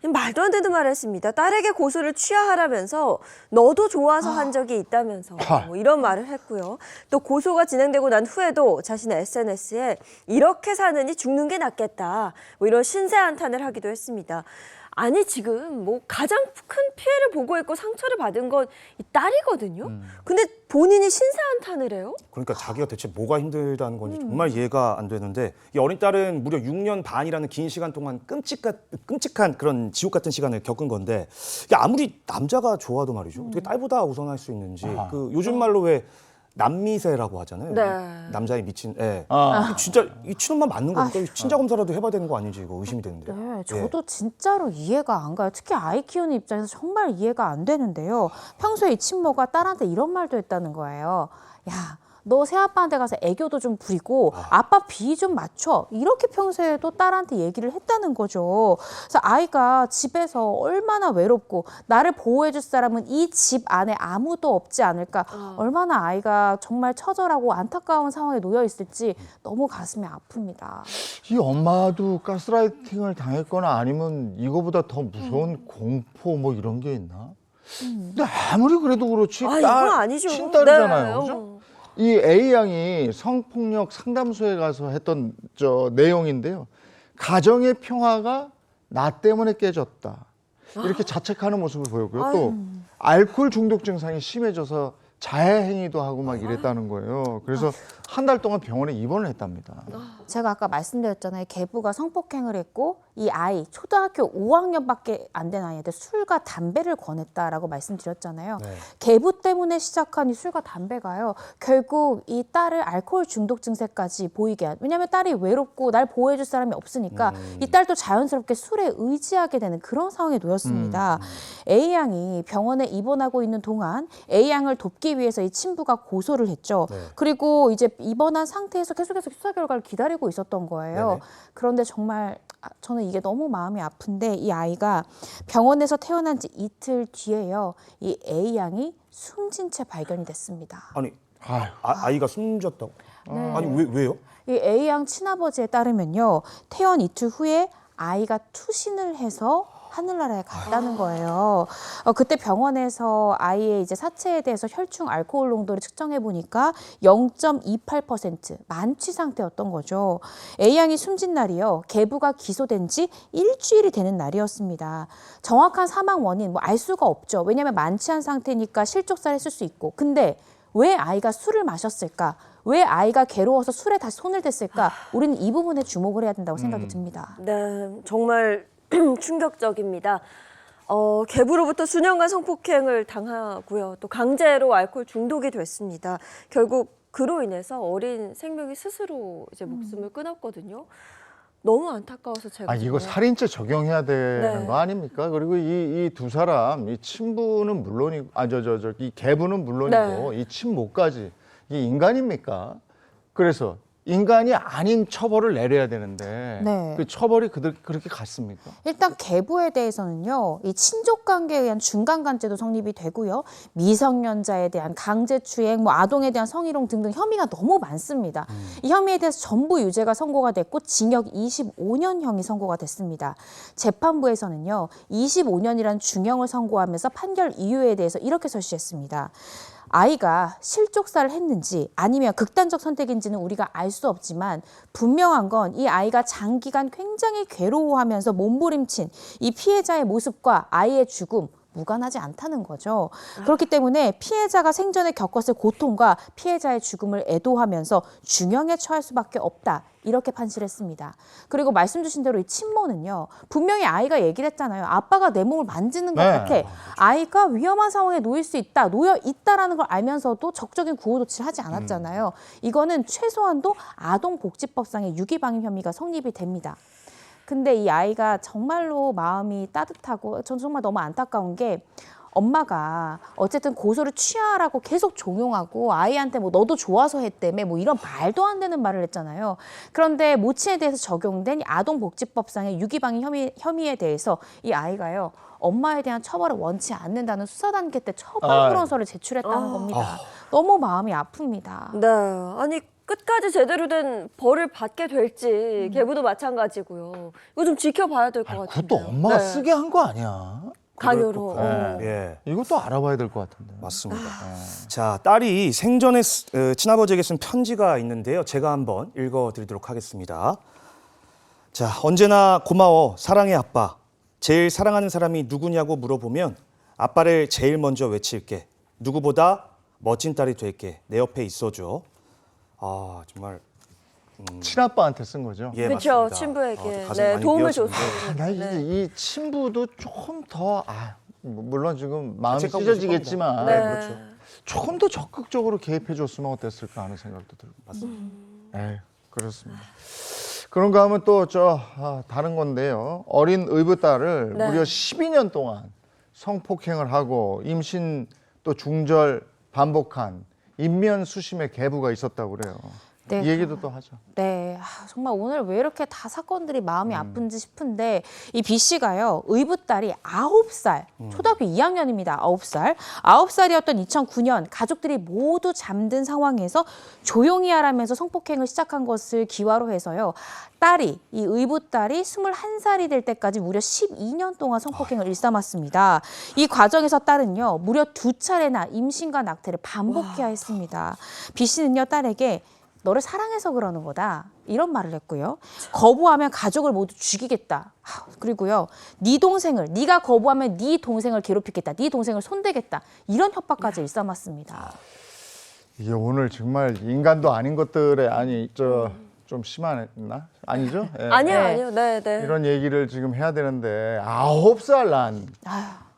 말도 안 되는 말을 했습니다. 딸에게 고소를 취하하라면서 너도 좋아서 한 적이 있다면서 뭐 이런 말을 했고요. 또 고소가 진행되고 난 후에도 자신의 SNS에 이렇게 사느니 죽는 게 낫겠다. 뭐 이런 신세한탄을 하기도 했습니다. 아니 지금 뭐 가장 큰 피해를 보고 있고 상처를 받은 건 이 딸이거든요. 근데 본인이 신세한탄을 해요? 그러니까 자기가 대체 뭐가 힘들다는 건지 정말 이해가 안 되는데 이 어린 딸은 무려 6년 반이라는 긴 시간 동안 끔찍한 그런 지옥 같은 시간을 겪은 건데 이게 아무리 남자가 좋아도 말이죠. 어떻게 딸보다 우선할 수 있는지 그 요즘 말로 왜 남미세라고 하잖아요. 네. 남자에 미친 애. 진짜 이 친엄마 맞는 겁니까? 친자 검사라도 해봐야 되는 거 아닌지 이거 의심이 되는데. 네, 저도 진짜로 이해가 안 가요. 특히 아이 키우는 입장에서 정말 이해가 안 되는데요. 평소에 이 친모가 딸한테 이런 말도 했다는 거예요. 야, 너 새아빠한테 가서 애교도 좀 부리고 아빠 비위 좀 맞춰. 이렇게 평소에도 딸한테 얘기를 했다는 거죠. 그래서 아이가 집에서 얼마나 외롭고 나를 보호해줄 사람은 이 집 안에 아무도 없지 않을까. 얼마나 아이가 정말 처절하고 안타까운 상황에 놓여 있을지 너무 가슴이 아픕니다. 이 엄마도 가스라이팅을 당했거나 아니면 이거보다 더 무서운 공포 뭐 이런 게 있나? 근데 아무리 그래도 그렇지 아, 이건 아니죠. 친딸이잖아요. 네. 그죠? 이 A 양이 성폭력 상담소에 가서 했던 내용인데요. 가정의 평화가 나 때문에 깨졌다. 이렇게 자책하는 모습을 보였고요. 또 알코올 중독 증상이 심해져서 자해 행위도 하고 막 이랬다는 거예요. 그래서 한 달 동안 병원에 입원을 했답니다. 제가 아까 말씀드렸잖아요. 계부가 성폭행을 했고 이 아이 초등학교 5학년밖에 안 된 아이한테 술과 담배를 권했다라고 말씀드렸잖아요. 네. 계부 때문에 시작한 이 술과 담배가요. 결국 이 딸을 알코올 중독 증세까지 보이게 한. 왜냐하면 딸이 외롭고 날 보호해줄 사람이 없으니까 이 딸도 자연스럽게 술에 의지하게 되는 그런 상황에 놓였습니다. A 양이 병원에 입원하고 있는 동안 A 양을 돕기 위해서 이 친부가 고소를 했죠. 네. 그리고 이제 입원한 상태에서 계속해서 수사 결과를 기다리고 있었던 거예요. 네네. 그런데 정말 저는 이게 너무 마음이 아픈데 이 아이가 병원에서 태어난 지 이틀 뒤에요. 이 A 양이 숨진 채 발견이 됐습니다. 아니 아유. 아이가 숨졌다고? 아니 왜요? 이 A 양 친아버지에 따르면요. 태어난 이틀 후에 아이가 투신을 해서 하늘나라에 갔다는 거예요. 그때 병원에서 아이의 이제 사체에 대해서 혈중 알코올 농도를 측정해 보니까 0.28% 만취 상태였던 거죠. A 양이 숨진 날이요. 계부가 기소된 지 일주일이 되는 날이었습니다. 정확한 사망 원인 뭐 알 수가 없죠. 왜냐하면 만취한 상태니까 실족사를 했을 수 있고. 근데 왜 아이가 술을 마셨을까? 왜 아이가 괴로워서 술에 다시 손을 댔을까? 우리는 이 부분에 주목을 해야 된다고 생각이 듭니다. 네, 정말 충격적입니다. 계부로부터 수년간 성폭행을 당하고요. 또 강제로 알코올 중독이 됐습니다. 결국 그로 인해서 어린 생명이 스스로 이제 목숨을 끊었거든요. 너무 안타까워서 제가 이거 정말- 살인죄 적용해야 되는 네. 거 아닙니까? 그리고 이 두 사람, 이 친부는 물론이고, 이 계부는 물론이고, 네. 이 친모까지 이 인간입니까? 그래서 인간이 아닌 처벌을 내려야 되는데 네. 그 처벌이 그렇게 갔습니까? 일단 계부에 대해서는요, 이 친족 관계에 의한 중간간죄도 성립이 되고요, 미성년자에 대한 강제추행, 뭐 아동에 대한 성희롱 등등 혐의가 너무 많습니다. 이 혐의에 대해서 전부 유죄가 선고가 됐고 징역 25년형이 선고가 됐습니다. 재판부에서는요, 25년이라는 중형을 선고하면서 판결 이유에 대해서 이렇게 설시했습니다. 아이가 실족사를 했는지 아니면 극단적 선택인지는 우리가 알 수 없지만 분명한 건 이 아이가 장기간 굉장히 괴로워하면서 몸부림친 이 피해자의 모습과 아이의 죽음 무관하지 않다는 거죠. 그렇기 때문에 피해자가 생전에 겪었을 고통과 피해자의 죽음을 애도하면서 중형에 처할 수밖에 없다. 이렇게 판시를 했습니다. 그리고 말씀 주신 대로 이 친모는요. 분명히 아이가 얘기를 했잖아요. 아빠가 내 몸을 만지는 것 네. 같아. 아이가 위험한 상황에 놓일 수 있다. 놓여 있다라는 걸 알면서도 적극적인 구호 조치를 하지 않았잖아요. 이거는 최소한도 아동복지법상의 유기방임 혐의가 성립이 됩니다. 근데 이 아이가 정말로 마음이 따뜻하고 전 정말 너무 안타까운 게 엄마가 어쨌든 고소를 취하라고 계속 종용하고 아이한테 뭐 너도 좋아서 했다며 뭐 이런 말도 안 되는 말을 했잖아요. 그런데 모친에 대해서 적용된 이 아동복지법상의 유기방위 혐의에 대해서 이 아이가요. 엄마에 대한 처벌을 원치 않는다는 수사 단계 때 처벌 불원서를 제출했다는 겁니다. 너무 마음이 아픕니다. 네, 아니 끝까지 제대로 된 벌을 받게 될지 계부도 마찬가지고요. 이거 좀 지켜봐야 될 것 같아요. 그것도 엄마가 쓰게 한 거 아니야. 강요로. 네. 예. 이것도 알아봐야 될 것 같은데. 맞습니다. 자, 딸이 생전에 친아버지에게 쓴 편지가 있는데요. 제가 한번 읽어드리도록 하겠습니다. 자, 언제나 고마워, 사랑해 아빠. 제일 사랑하는 사람이 누구냐고 물어보면 아빠를 제일 먼저 외칠게. 누구보다 멋진 딸이 될게. 내 옆에 있어줘. 아, 정말 친아빠한테 쓴 거죠. 예, 그렇죠. 맞습니다. 친부에게 가슴이 네, 많이 도움을 미어지는데. 줬습니다. 나 이제 이 친부도 조금 더 물론 지금 마음이 자책하고 찢어지겠지만 싶습니다. 네. 그렇죠. 조금 더 적극적으로 개입해 줬으면 어땠을까 하는 생각도 들고. 맞습니다. 그렇습니다. 그런가 하면 또 다른 건데요. 어린 의붓딸을 네. 무려 12년 동안 성폭행을 하고 임신 또 중절 반복한 인면수심의 계부가 있었다고 그래요. 네. 이 얘기도 또 하죠. 네, 정말 오늘 왜 이렇게 다 사건들이 마음이 아픈지 싶은데 이 B 씨가요 의붓딸이 9살, 초등학교 2학년입니다. 9살, 9살이었던 2009년 가족들이 모두 잠든 상황에서 조용히 하라면서 성폭행을 시작한 것을 기화로 해서요. 딸이 이 의붓딸이 21살이 될 때까지 무려 12년 동안 성폭행을 일삼았습니다. 이 과정에서 딸은요 무려 2차례나 임신과 낙태를 반복해야 했습니다. B 씨는요 딸에게 너를 사랑해서 그러는 거다. 이런 말을 했고요. 거부하면 가족을 모두 죽이겠다. 그리고요. 네가 거부하면 네 동생을 괴롭히겠다. 네 동생을 손대겠다. 이런 협박까지 일삼았습니다. 이게 오늘 정말 인간도 아닌 것들에 좀 심하나? 아니죠? 예. 아니요. 네. 이런 얘기를 지금 해야 되는데 9살 난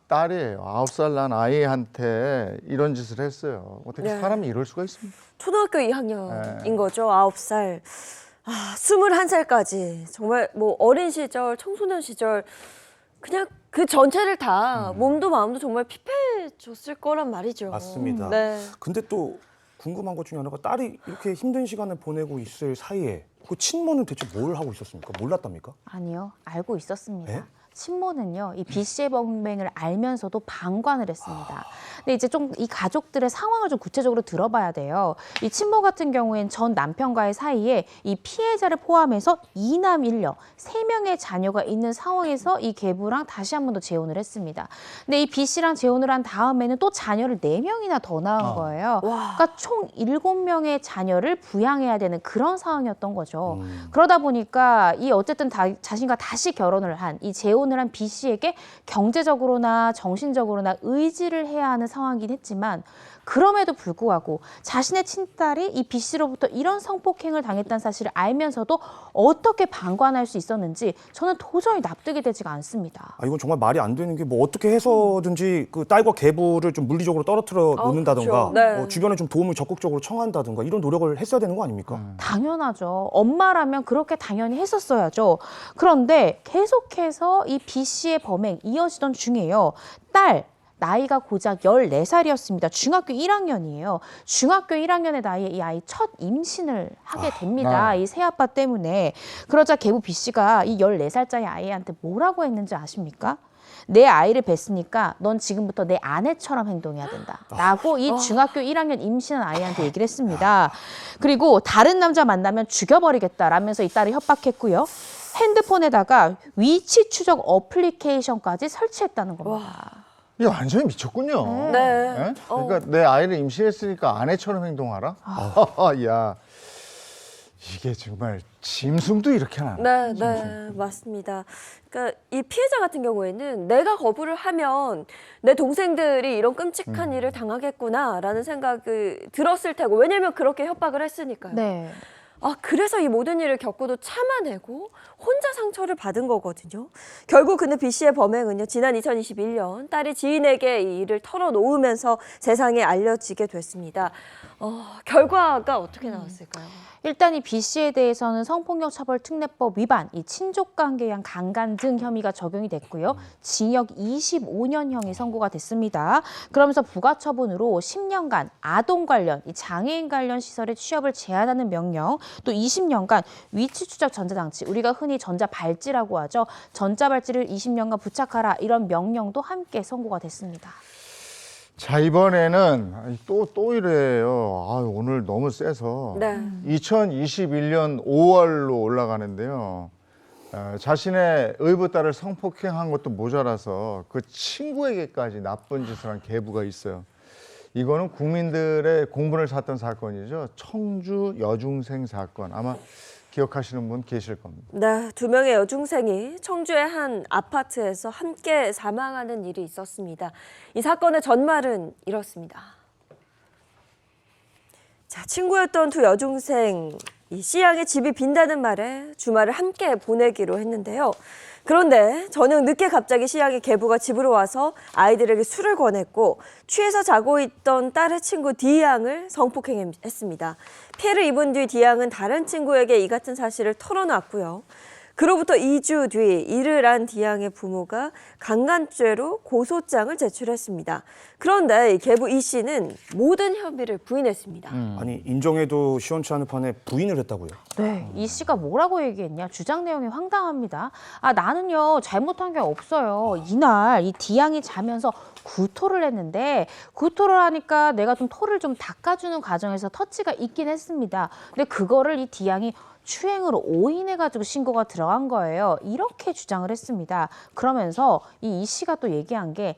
딸이에요. 9살 난 아이한테 이런 짓을 했어요. 어떻게 네. 사람이 이럴 수가 있습니까? 초등학교 2학년인 거죠. 9살. 21살까지 정말 뭐 어린 시절, 청소년 시절 그냥 그 전체를 다 몸도 마음도 정말 피폐해줬을 거란 말이죠. 맞습니다. 네. 근데 또 궁금한 것 중에 하나가 딸이 이렇게 힘든 시간을 보내고 있을 사이에 그 친모는 대체 뭘 하고 있었습니까? 몰랐답니까? 아니요. 알고 있었습니다. 네? 친모는요, 이 B 씨의 범행을 알면서도 방관을 했습니다. 근데 이제 좀 이 가족들의 상황을 좀 구체적으로 들어봐야 돼요. 이 친모 같은 경우엔 전 남편과의 사이에 이 피해자를 포함해서 2남 1녀, 3명의 자녀가 있는 상황에서 이 계부랑 다시 한 번 더 재혼을 했습니다. 근데 이 B 씨랑 재혼을 한 다음에는 또 자녀를 4명이나 더 낳은 거예요. 그러니까 총 7명의 자녀를 부양해야 되는 그런 상황이었던 거죠. 그러다 보니까 이 어쨌든 자신과 다시 결혼을 한 이 재혼을 한 B 씨에게 경제적으로나 정신적으로나 의지를 해야 하는 상황이긴 했지만 그럼에도 불구하고 자신의 친딸이 이 B 씨로부터 이런 성폭행을 당했다는 사실을 알면서도 어떻게 방관할 수 있었는지 저는 도저히 납득이 되지가 않습니다. 이건 정말 말이 안 되는 게 뭐 어떻게 해서든지 그 딸과 계부를 좀 물리적으로 떨어뜨려 놓는다든가 그렇죠. 네. 뭐 주변에 좀 도움을 적극적으로 청한다든가 이런 노력을 했어야 되는 거 아닙니까? 당연하죠. 엄마라면 그렇게 당연히 했었어야죠. 그런데 계속해서 이 B 씨의 범행 이어지던 중에요. 딸 나이가 고작 14살이었습니다. 중학교 1학년이에요. 중학교 1학년의 나이에 이 아이 첫 임신을 하게 됩니다. 이 새아빠 때문에. 그러자 계부 B 씨가 이 14살짜리 아이한테 뭐라고 했는지 아십니까? 내 아이를 뵀으니까 넌 지금부터 내 아내처럼 행동해야 된다. 라고 이 중학교 1학년 임신한 아이한테 얘기를 했습니다. 그리고 다른 남자 만나면 죽여버리겠다라면서 이 딸을 협박했고요. 핸드폰에다가 위치 추적 어플리케이션까지 설치했다는 겁니다. 이게 완전히 미쳤군요. 네. 예? 그러니까 내 아이를 임신했으니까 아내처럼 행동하라? 야, 이게 정말 짐승도 이렇게 나네. 네, 맞습니다. 그러니까 이 피해자 같은 경우에는 내가 거부를 하면 내 동생들이 이런 끔찍한 일을 당하겠구나라는 생각이 들었을 테고 왜냐면 그렇게 협박을 했으니까요. 네. 그래서 이 모든 일을 겪고도 참아내고 혼자 상처를 받은 거거든요. 결국 근데 B 씨의 범행은요, 지난 2021년 딸이 지인에게 이 일을 털어놓으면서 세상에 알려지게 됐습니다. 결과가 어떻게 나왔을까요? 일단 이 B 씨에 대해서는 성폭력처벌특례법 위반, 이 친족관계에 의한 강간 등 혐의가 적용이 됐고요. 징역 25년형이 선고가 됐습니다. 그러면서 부가처분으로 10년간 아동 관련, 이 장애인 관련 시설의 취업을 제한하는 명령, 또 20년간 위치 추적 전자장치, 우리가 흔히 전자발찌라고 하죠. 전자발찌를 20년간 부착하라, 이런 명령도 함께 선고가 됐습니다. 자, 이번에는 또 이래요. 오늘 너무 세서. 네. 2021년 5월로 올라가는데요. 자신의 의붓딸을 성폭행한 것도 모자라서 그 친구에게까지 나쁜 짓을 한 계부가 있어요. 이거는 국민들의 공분을 샀던 사건이죠. 청주 여중생 사건. 아마 기억하시는 분 계실 겁니다. 네, 2명의 여중생이 청주의 한 아파트에서 함께 사망하는 일이 있었습니다. 이 사건의 전말은 이렇습니다. 자, 친구였던 2 여중생, 이 C양의 집이 빈다는 말에 주말을 함께 보내기로 했는데요. 그런데 저녁 늦게 갑자기 C양의 계부가 집으로 와서 아이들에게 술을 권했고 취해서 자고 있던 딸의 친구 D양을 성폭행했습니다. 피해를 입은 뒤 D양은 다른 친구에게 이 같은 사실을 털어놨고요. 그로부터 2주 뒤 이를 안 D양의 부모가 강간죄로 고소장을 제출했습니다. 그런데 이 계부 E 씨는 모든 혐의를 부인했습니다. 아니 인정해도 시원치 않은 판에 부인을 했다고요? 네, 이 씨가 뭐라고 얘기했냐? 주장 내용이 황당합니다. 나는요, 잘못한 게 없어요. 이날 이 D양이 자면서 구토를 했는데 구토를 하니까 내가 좀 토를 좀 닦아주는 과정에서 터치가 있긴 했습니다. 근데 그거를 이 D양이 추행으로 오인해가지고 신고가 들어간 거예요. 이렇게 주장을 했습니다. 그러면서 이 씨가 또 얘기한 게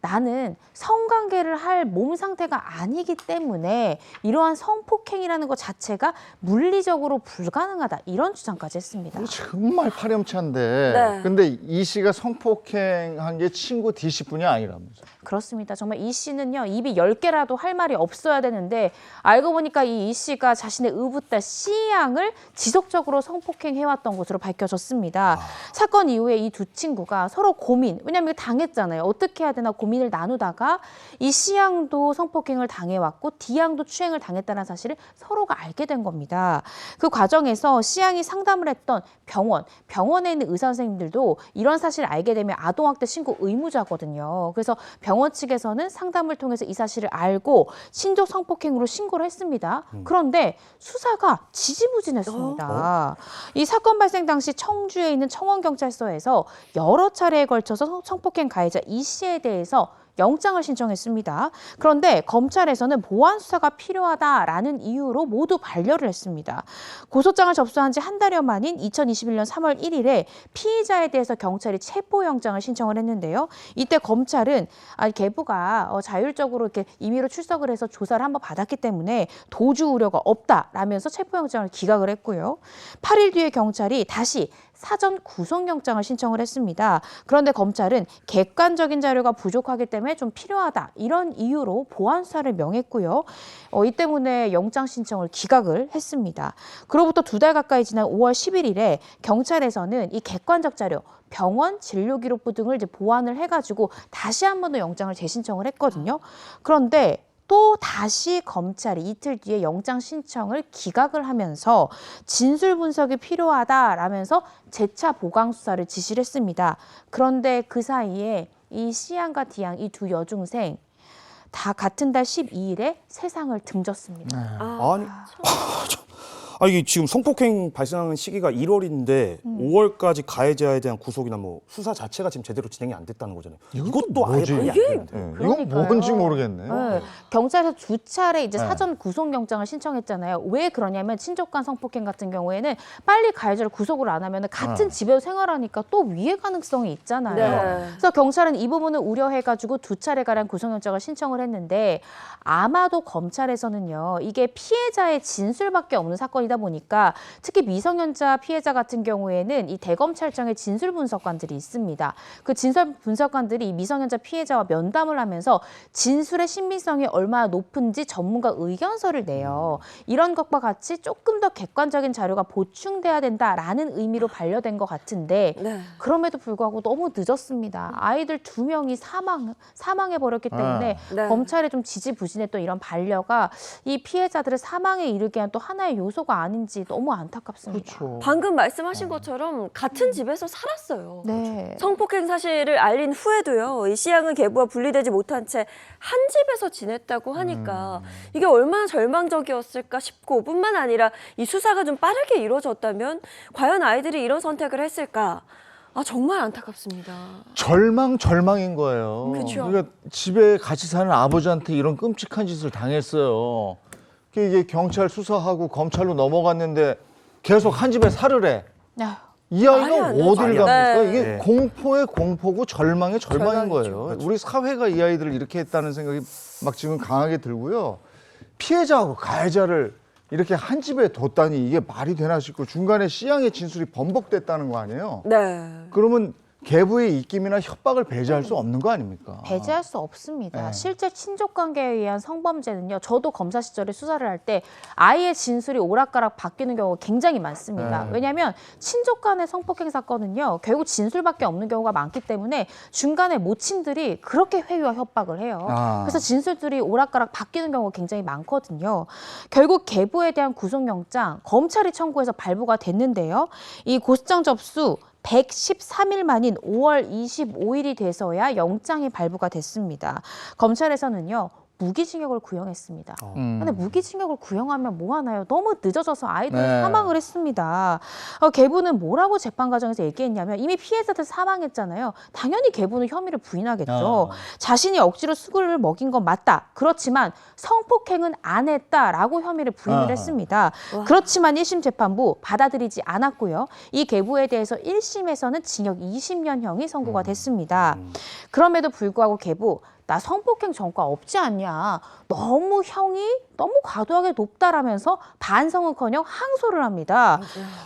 나는 성관계를 할 몸 상태가 아니기 때문에 이러한 성폭행이라는 것 자체가 물리적으로 불가능하다. 이런 주장까지 했습니다. 정말 파렴치한데. 네. 근데 이 씨가 성폭행한 게 친구 D 씨뿐이 아니라면서. 그렇습니다. 정말 이 씨는요, 입이 10개라도 할 말이 없어야 되는데 알고 보니까 이 씨가 자신의 의붓딸 C양을 지속적으로 성폭행해왔던 것으로 밝혀졌습니다. 사건 이후에 이 2 친구가 서로 고민, 왜냐하면 당했잖아요. 어떻게 해야 되나 고민을 나누다가 이 C양도 성폭행을 당해왔고 D양도 추행을 당했다는 사실을 서로가 알게 된 겁니다. 그 과정에서 C양이 상담을 했던 병원에 있는 의사 선생님들도 이런 사실을 알게 되면 아동학대 신고 의무자거든요. 그래서 병원 측에서는 상담을 통해서 이 사실을 알고 신종 성폭행으로 신고를 했습니다. 그런데 수사가 지지부진했습니다. 이 사건 발생 당시 청주에 있는 청원경찰서에서 여러 차례에 걸쳐서 성폭행 가해자 이 씨에 대해서 영장을 신청했습니다. 그런데 검찰에서는 보완 수사가 필요하다라는 이유로 모두 반려를 했습니다. 고소장을 접수한 지 한 달여 만인 2021년 3월 1일에 피의자에 대해서 경찰이 체포영장을 신청을 했는데요. 이때 검찰은 계부가 자율적으로 이렇게 임의로 출석을 해서 조사를 한번 받았기 때문에 도주 우려가 없다라면서 체포영장을 기각을 했고요. 8일 뒤에 경찰이 다시 사전 구속영장을 신청을 했습니다. 그런데 검찰은 객관적인 자료가 부족하기 때문에 좀 필요하다. 이런 이유로 보완 수사를 명했고요. 이 때문에 영장 신청을 기각을 했습니다. 그로부터 2달 가까이 지난 5월 11일에 경찰에서는 이 객관적 자료, 병원 진료기록부 등을 이제 보완을 해가지고 다시 한 번 더 영장을 재신청을 했거든요. 그런데 또 다시 검찰이 이틀 뒤에 영장 신청을 기각을 하면서 진술 분석이 필요하다라면서 재차 보강 수사를 지시를 했습니다. 그런데 그 사이에 이 C양과 D양 이 2 여중생 다 같은 달 12일에 세상을 등졌습니다. 이게 지금 성폭행 발생하는 시기가 1월인데 5월까지 가해자에 대한 구속이나 뭐 수사 자체가 지금 제대로 진행이 안 됐다는 거잖아요. 이것도 아예 뭐지? 말이 안 되는데. 이건 그러니까요. 뭔지 모르겠네. 네. 경찰에서 2차례 이제 네. 사전 구속영장을 신청했잖아요. 왜 그러냐면 친족간 성폭행 같은 경우에는 빨리 가해자를 구속을 안 하면 같은 집에서 생활하니까 또 위해 가능성이 있잖아요. 네. 그래서 경찰은 이 부분을 우려해가지고 2차례가량 구속영장을 신청을 했는데 아마도 검찰에서는요, 이게 피해자의 진술밖에 없는 사건이다 아니다 보니까 특히 미성년자 피해자 같은 경우에는 이 대검찰청의 진술 분석관들이 있습니다. 그 진술 분석관들이 이 미성년자 피해자와 면담을 하면서 진술의 신빙성이 얼마나 높은지 전문가 의견서를 내요. 이런 것과 같이 조금 더 객관적인 자료가 보충돼야 된다라는 의미로 반려된 것 같은데 네. 그럼에도 불구하고 너무 늦었습니다. 아이들 2명이 사망해버렸기 때문에 네. 검찰의 좀 지지부진했던 이런 반려가 이 피해자들을 사망에 이르게 한 또 하나의 요소가 아닌지 너무 안타깝습니다. 그렇죠. 방금 말씀하신 것처럼 같은 집에서 살았어요. 네. 성폭행 사실을 알린 후에도요. 이 씨양은 계부와 분리되지 못한 채 한 집에서 지냈다고 하니까 이게 얼마나 절망적이었을까 싶고 뿐만 아니라 이 수사가 좀 빠르게 이루어졌다면 과연 아이들이 이런 선택을 했을까? 아 정말 안타깝습니다. 절망인 거예요. 그쵸. 그러니까 집에 같이 사는 아버지한테 이런 끔찍한 짓을 당했어요. 이게 경찰 수사하고 검찰로 넘어갔는데 계속 한 집에 살으래. 아휴. 이 말이 아이가 안 되죠. 어딜 갑니까? 네. 이게 네. 공포의 공포고 절망의 절망인 거예요. 그렇죠. 우리 사회가 이 아이들을 이렇게 했다는 생각이 막 지금 강하게 들고요. 피해자하고 가해자를 이렇게 한 집에 뒀다니 이게 말이 되나 싶고 중간에 씨양의 진술이 번복됐다는 거 아니에요? 네. 그러면 계부의 입김이나 협박을 배제할 수 없는 거 아닙니까? 배제할 수 없습니다. 네. 실제 친족관계에 의한 성범죄는요. 저도 검사 시절에 수사를 할 때 아이의 진술이 오락가락 바뀌는 경우가 굉장히 많습니다. 네. 왜냐하면 친족 간의 성폭행 사건은요. 결국 진술밖에 없는 경우가 많기 때문에 중간에 모친들이 그렇게 회유와 협박을 해요. 아. 그래서 진술들이 오락가락 바뀌는 경우가 굉장히 많거든요. 결국 계부에 대한 구속영장 검찰이 청구해서 발부가 됐는데요. 이 고소장 접수 113일 만인 5월 25일이 돼서야 영장이 발부가 됐습니다. 검찰에서는요. 무기징역을 구형했습니다. 근데 무기징역을 구형하면 뭐 하나요? 너무 늦어져서 아이들이 네. 사망을 했습니다. 계부는 뭐라고 재판 과정에서 얘기했냐면 이미 피해자들 사망했잖아요. 당연히 계부는 혐의를 부인하겠죠. 자신이 억지로 수구를 먹인 건 맞다. 그렇지만 성폭행은 안 했다라고 혐의를 부인을 했습니다. 그렇지만 1심 재판부 받아들이지 않았고요. 이 계부에 대해서 1심에서는 징역 20년형이 선고가 됐습니다. 그럼에도 불구하고 계부 나 성폭행 전과 없지 않냐. 형이 너무 과도하게 높다라면서 반성은커녕 항소를 합니다.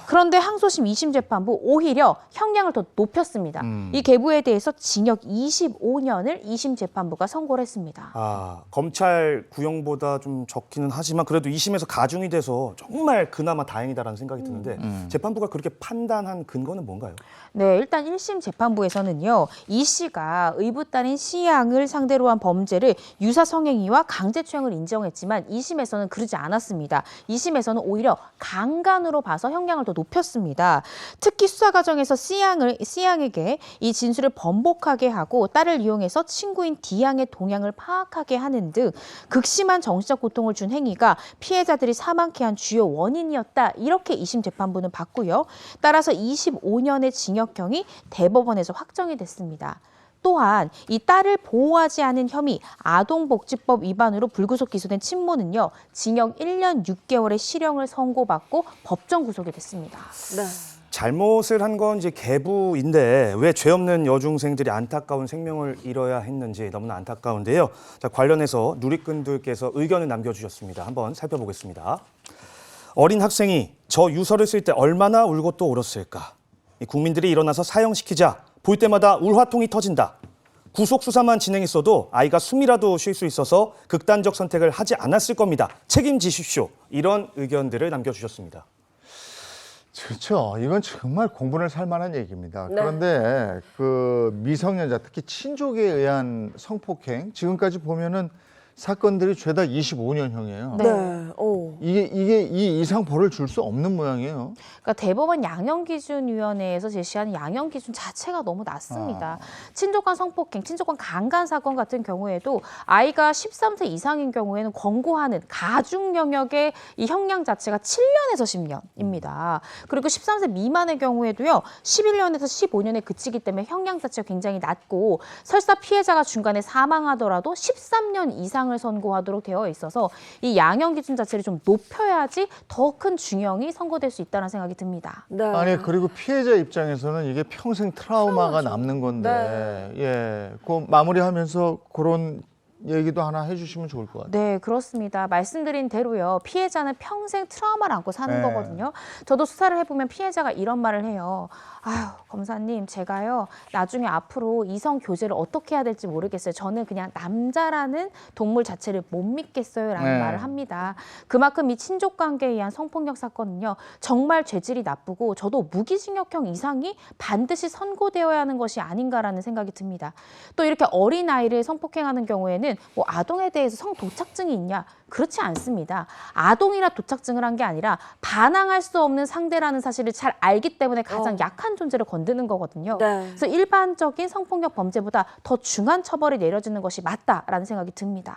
그런데 항소심 2심 재판부 오히려 형량을 더 높였습니다. 이 계부에 대해서 징역 25년을 2심 재판부가 선고를 했습니다. 아, 검찰 구형보다 좀 적기는 하지만 그래도 2심에서 가중이 돼서 정말 그나마 다행이다라는 생각이 드는데 재판부가 그렇게 판단한 근거는 뭔가요? 네, 일단 1심 재판부에서는요. 이 씨가 의붓딸인 씨양을 상대로 한 범죄를 유사 성행위와 강제추행을 인정했지만 2심에서는 그러지 않았습니다. 2심에서는 오히려 강간으로 봐서 형량을 더 높였습니다. 특히 수사 과정에서 씨양에게 이 진술을 번복하게 하고 딸을 이용해서 친구인 D양의 동향을 파악하게 하는 등 극심한 정신적 고통을 준 행위가 피해자들이 사망케 한 주요 원인이었다. 이렇게 2심 재판부는 봤고요. 따라서 25년의 징역형이 대법원에서 확정이 됐습니다. 또한 이 딸을 보호하지 않은 혐의 아동복지법 위반으로 불구속 기소된 친모는요. 징역 1년 6개월의 실형을 선고받고 법정 구속이 됐습니다. 네. 잘못을 한 건 이제 계부인데 왜 죄 없는 여중생들이 안타까운 생명을 잃어야 했는지 너무나 안타까운데요. 자, 관련해서 누리꾼들께서 의견을 남겨주셨습니다. 한번 살펴보겠습니다. 어린 학생이 저 유서를 쓸 때 얼마나 울고 또 울었을까. 국민들이 일어나서 사형시키자 볼 때마다 울화통이 터진다. 구속 수사만 진행했어도 아이가 숨이라도 쉴 수 있어서 극단적 선택을 하지 않았을 겁니다. 책임지십시오. 이런 의견들을 남겨주셨습니다. 그렇죠. 이건 정말 공분을 살 만한 얘기입니다. 네. 그런데 그 미성년자, 특히 친족에 의한 성폭행, 지금까지 보면은 사건들이 죄다 25년형이에요. 네. 이게 이 이상 벌을 줄 수 없는 모양이에요. 그러니까 대법원 양형기준위원회에서 제시하는 양형기준 자체가 너무 낮습니다. 친족간 성폭행, 친족간 강간 사건 같은 경우에도 아이가 13세 이상인 경우에는 권고하는 가중 영역의 이 형량 자체가 7년에서 10년입니다. 그리고 13세 미만의 경우에도요. 11년에서 15년에 그치기 때문에 형량 자체가 굉장히 낮고 설사 피해자가 중간에 사망하더라도 13년 이상을 선고하도록 되어 있어서 이 양형 기준 자체를 좀 높여야지 더 큰 중형이 선고될 수 있다는 생각이 듭니다. 네. 아니 그리고 피해자 입장에서는 이게 평생 트라우마가 남는 건데, 예, 그 마무리하면서 그런 얘기도 하나 해주시면 좋을 것 같아요. 네, 그렇습니다. 말씀드린 대로요. 피해자는 평생 트라우마를 안고 사는 네. 거거든요. 저도 수사를 해보면 피해자가 이런 말을 해요. 아유, 검사님, 제가요, 나중에 앞으로 이성 교제를 어떻게 해야 될지 모르겠어요. 저는 그냥 남자라는 동물 자체를 못 믿겠어요. 라는 네. 말을 합니다. 그만큼 이 친족 관계에 의한 성폭력 사건은요, 정말 죄질이 나쁘고 저도 무기징역형 이상이 반드시 선고되어야 하는 것이 아닌가라는 생각이 듭니다. 또 이렇게 어린 아이를 성폭행하는 경우에는 뭐 아동에 대해서 성도착증이 있냐? 그렇지 않습니다. 아동이라 도착증을 한 게 아니라 반항할 수 없는 상대라는 사실을 잘 알기 때문에 가장 약한 존재를 건드는 거거든요. 네. 그래서 일반적인 성폭력 범죄보다 더 중한 처벌이 내려지는 것이 맞다라는 생각이 듭니다.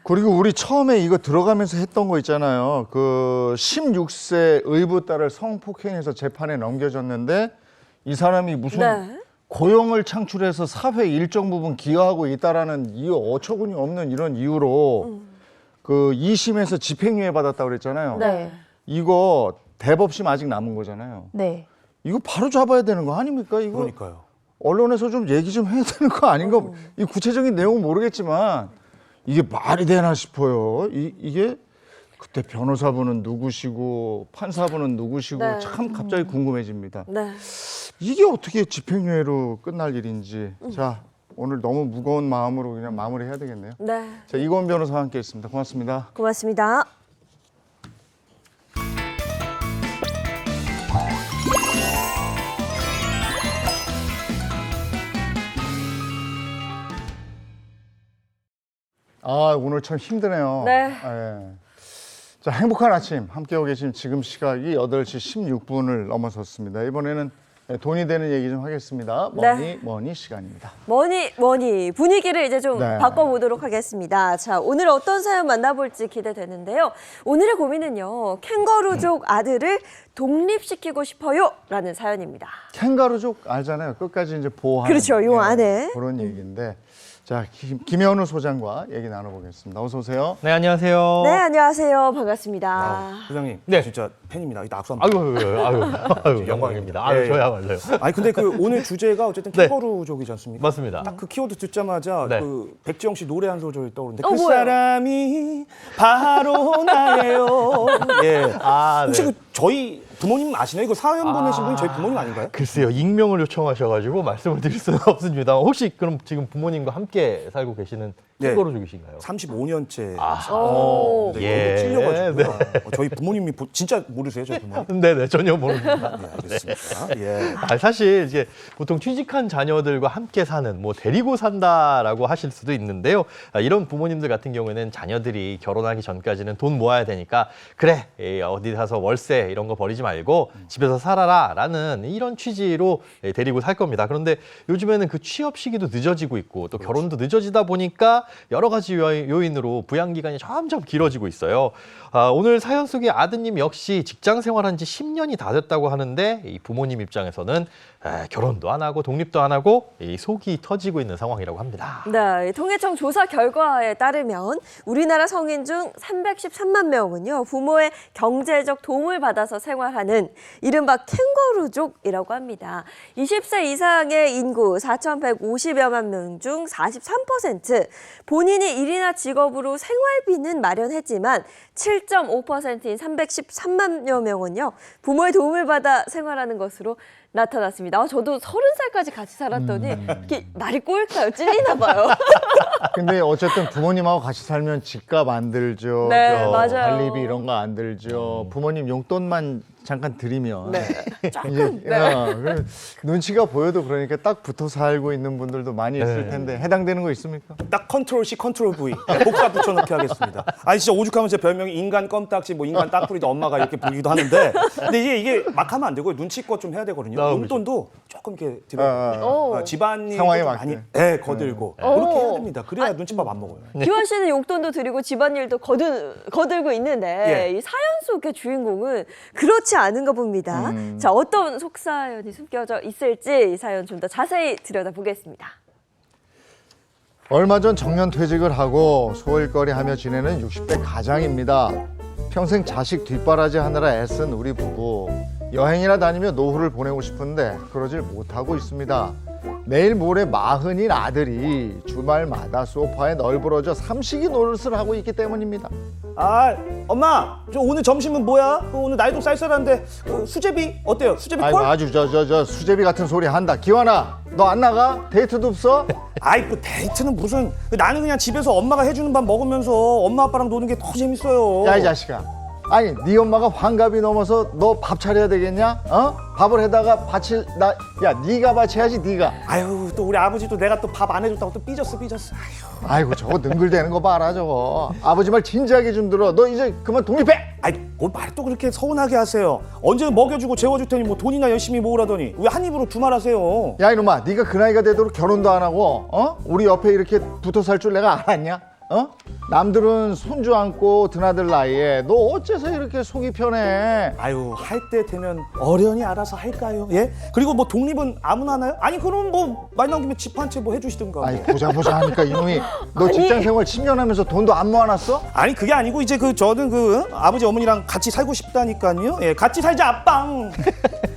그리고 우리 처음에 이거 들어가면서 했던 거 있잖아요. 그 16세 의붓 딸을 성폭행해서 재판에 넘겨졌는데 이 사람이 무슨 네. 고용을 창출해서 사회 일정 부분 기여하고 있다라는 이유 어처구니 없는 이런 이유로 그 2심에서 집행유예 받았다고 그랬잖아요. 네. 이거 대법심 아직 남은 거잖아요. 네. 이거 바로 잡아야 되는 거 아닙니까? 이거 그러니까요. 언론에서 좀 얘기 좀 해야 되는 거 아닌가? 이 구체적인 내용은 모르겠지만 이게 말이 되나 싶어요. 이게 그때 변호사분은 누구시고 판사분은 누구시고 네. 참 갑자기 궁금해집니다. 네. 이게 어떻게 집행유예로 끝날 일인지. 자, 오늘 너무 무거운 마음으로 그냥 마무리해야 되겠네요. 네. 자, 이건 변호사와 함께 했습니다. 고맙습니다. 고맙습니다. 아, 오늘 참 힘드네요. 네. 예. 자, 행복한 아침 함께하고 계신 지금 시각이 8시 16분을 넘어섰습니다. 이번에는 돈이 되는 얘기 좀 하겠습니다. 네. 머니 시간입니다. 뭐니 분위기를 이제 좀 네. 바꿔보도록 하겠습니다. 자, 오늘 어떤 사연 만나볼지 기대되는데요. 오늘의 고민은요. 캥거루족 아들을 독립시키고 싶어요 라는 사연입니다. 캥거루족 알잖아요. 끝까지 이제 보호하는. 그렇죠. 요 안에. 그런 얘기인데. 자, 김현우 소장과 얘기 나눠보겠습니다. 어서 오세요. 네, 안녕하세요. 네, 안녕하세요. 반갑습니다. 소장님, 네. 진짜 팬입니다. 이따 악수 한번. 아유, 영광입니다. 아유, 예. 저야말로요. 아니 근데 그 오늘 주제가 어쨌든 네. 캥거루족이지 않습니까? 맞습니다. 딱 그 키워드 듣자마자 네. 그 백지영 씨 노래 한 소절 떠오르는데 어, 그 뭐예요? 사람이 바로 나예요. 예. 아, 혹시 네. 그 저희 부모님 아시나요? 이거 사연 보내신 분이 저희 부모님 아닌가요? 글쎄요, 익명을 요청하셔가지고 말씀을 드릴 수는 없습니다. 혹시 그럼 지금 부모님과 함께 살고 계시는 네. 캥거루족이신가요? 35년째 오. 예. 찔려가지고요. 저희 부모님이 진짜 모르세요, 저희 부모님? 네네, 전혀 모릅니다. 네, 알겠습니다. 예. 사실 이제 보통 취직한 자녀들과 함께 사는, 뭐 데리고 산다라고 하실 수도 있는데요. 이런 부모님들 같은 경우에는 자녀들이 결혼하기 전까지는 돈 모아야 되니까 그래, 어디 가서 월세 이런 거 버리지 말고 집에서 살아라라는 이런 취지로 데리고 살 겁니다. 그런데 요즘에는 그 취업 시기도 늦어지고 있고 또 결혼도 늦어지다 보니까 여러 가지 요인으로 부양 기간이 점점 길어지고 있어요. 오늘 사연 속의 아드님 역시 직장 생활한 지 10년이 다 됐다고 하는데 이 부모님 입장에서는 결혼도 안 하고 독립도 안 하고 이 속이 터지고 있는 상황이라고 합니다. 네, 통계청 조사 결과에 따르면 우리나라 성인 중 313만 명은요, 부모의 경제적 도움을 받아서 생활하는 이른바 캥거루족이라고 합니다. 20세 이상의 인구 4,150여만 명 중 43%, 본인이 일이나 직업으로 생활비는 마련했지만 7.5%인 313만여 명은요, 부모의 도움을 받아 생활하는 것으로 나타났습니다. 저도 30살까지 같이 살았더니 이렇게 말이 꼬일까요? 찔리나 봐요. 근데 어쨌든 부모님하고 같이 살면 집값 안 들죠. 네, 맞아요. 관리비 이런 거 안 들죠. 부모님 용돈만 잠깐 드리면 네. 이제 그 눈치가 보여도 그러니까 딱 붙어 살고 있는 분들도 많이 있을 텐데 해당되는 거 있습니까? 딱 컨트롤 C, 컨트롤 V 복사 붙여넣기 하겠습니다. 아니 진짜 오죽하면 제 별명이 인간 껌딱지, 뭐 인간 딱풀이도 엄마가 이렇게 부르기도 하는데, 근데 이게 막 하면 안 되고 눈치껏 좀 해야 되거든요. 용돈도 조금 이렇게 드려요. 집안일 상황에 좀 맞게. 많이 거들고 그렇게 해야 됩니다. 그래야 눈치밥 안 먹어요. 기환 씨는 용돈도 드리고 집안일도 거들고 있는데 예. 이 사연 속의 주인공은 그렇지 않은가 봅니다. 자, 어떤 속사연이 숨겨져 있을지 이 사연 좀 더 자세히 들여다보겠습니다. 얼마 전 정년퇴직을 하고 소일거리 하며 지내는 60대 가장입니다. 평생 자식 뒷바라지 하느라 애쓴 우리 부부. 여행이나 다니며 노후를 보내고 싶은데 그러질 못하고 있습니다. 내일 모레 마흔인 아들이 주말마다 소파에 널브러져 삼식이 노릇을 하고 있기 때문입니다. 아, 엄마, 저 오늘 점심은 뭐야? 오늘 날도 쌀쌀한데 수제비 어때요? 수제비 아이고 콜? 아주 저 수제비 같은 소리 한다. 기환아, 너 안 나가? 데이트도 없어? 아이, 그 데이트는 무슨? 나는 그냥 집에서 엄마가 해주는 밥 먹으면서 엄마 아빠랑 노는 게 더 재밌어요. 야 이 자식아, 아니 네 엄마가 환갑이 넘어서 너 밥 차려야 되겠냐? 어? 밥을 해다가 받칠 야 네가 받쳐야지 네가. 아유, 또 우리 아버지도 내가 또 밥 안 해줬다고 또 삐졌어. 아유. 아이고 저거 능글대는 거 봐라 저거. 아버지 말 진지하게 좀 들어. 너 이제 그만 독립해. 아이, 뭘 말 또 그렇게 서운하게 하세요. 언제 먹여주고 재워줄 테니 뭐 돈이나 열심히 모으라더니 왜 한 입으로 두 말 하세요? 야 이놈아, 네가 그 나이가 되도록 결혼도 안 하고 우리 옆에 이렇게 붙어 살 줄 내가 알았냐? 남들은 손주 안고 드나들 나이에 너 어째서 이렇게 속이 편해? 아유, 할 때 되면 어련히 알아서 할까요? 예? 그리고 뭐 독립은 아무나 하나요? 아니, 그럼 뭐 말 나온 김에 집 한 채 뭐 해주시든가. 아이 보자 하니까 이놈이 너 직장 생활 10년 하면서 돈도 안 모아놨어? 아니, 그게 아니고 이제 저는 아버지 어머니랑 같이 살고 싶다니까요. 예, 같이 살자 아빵.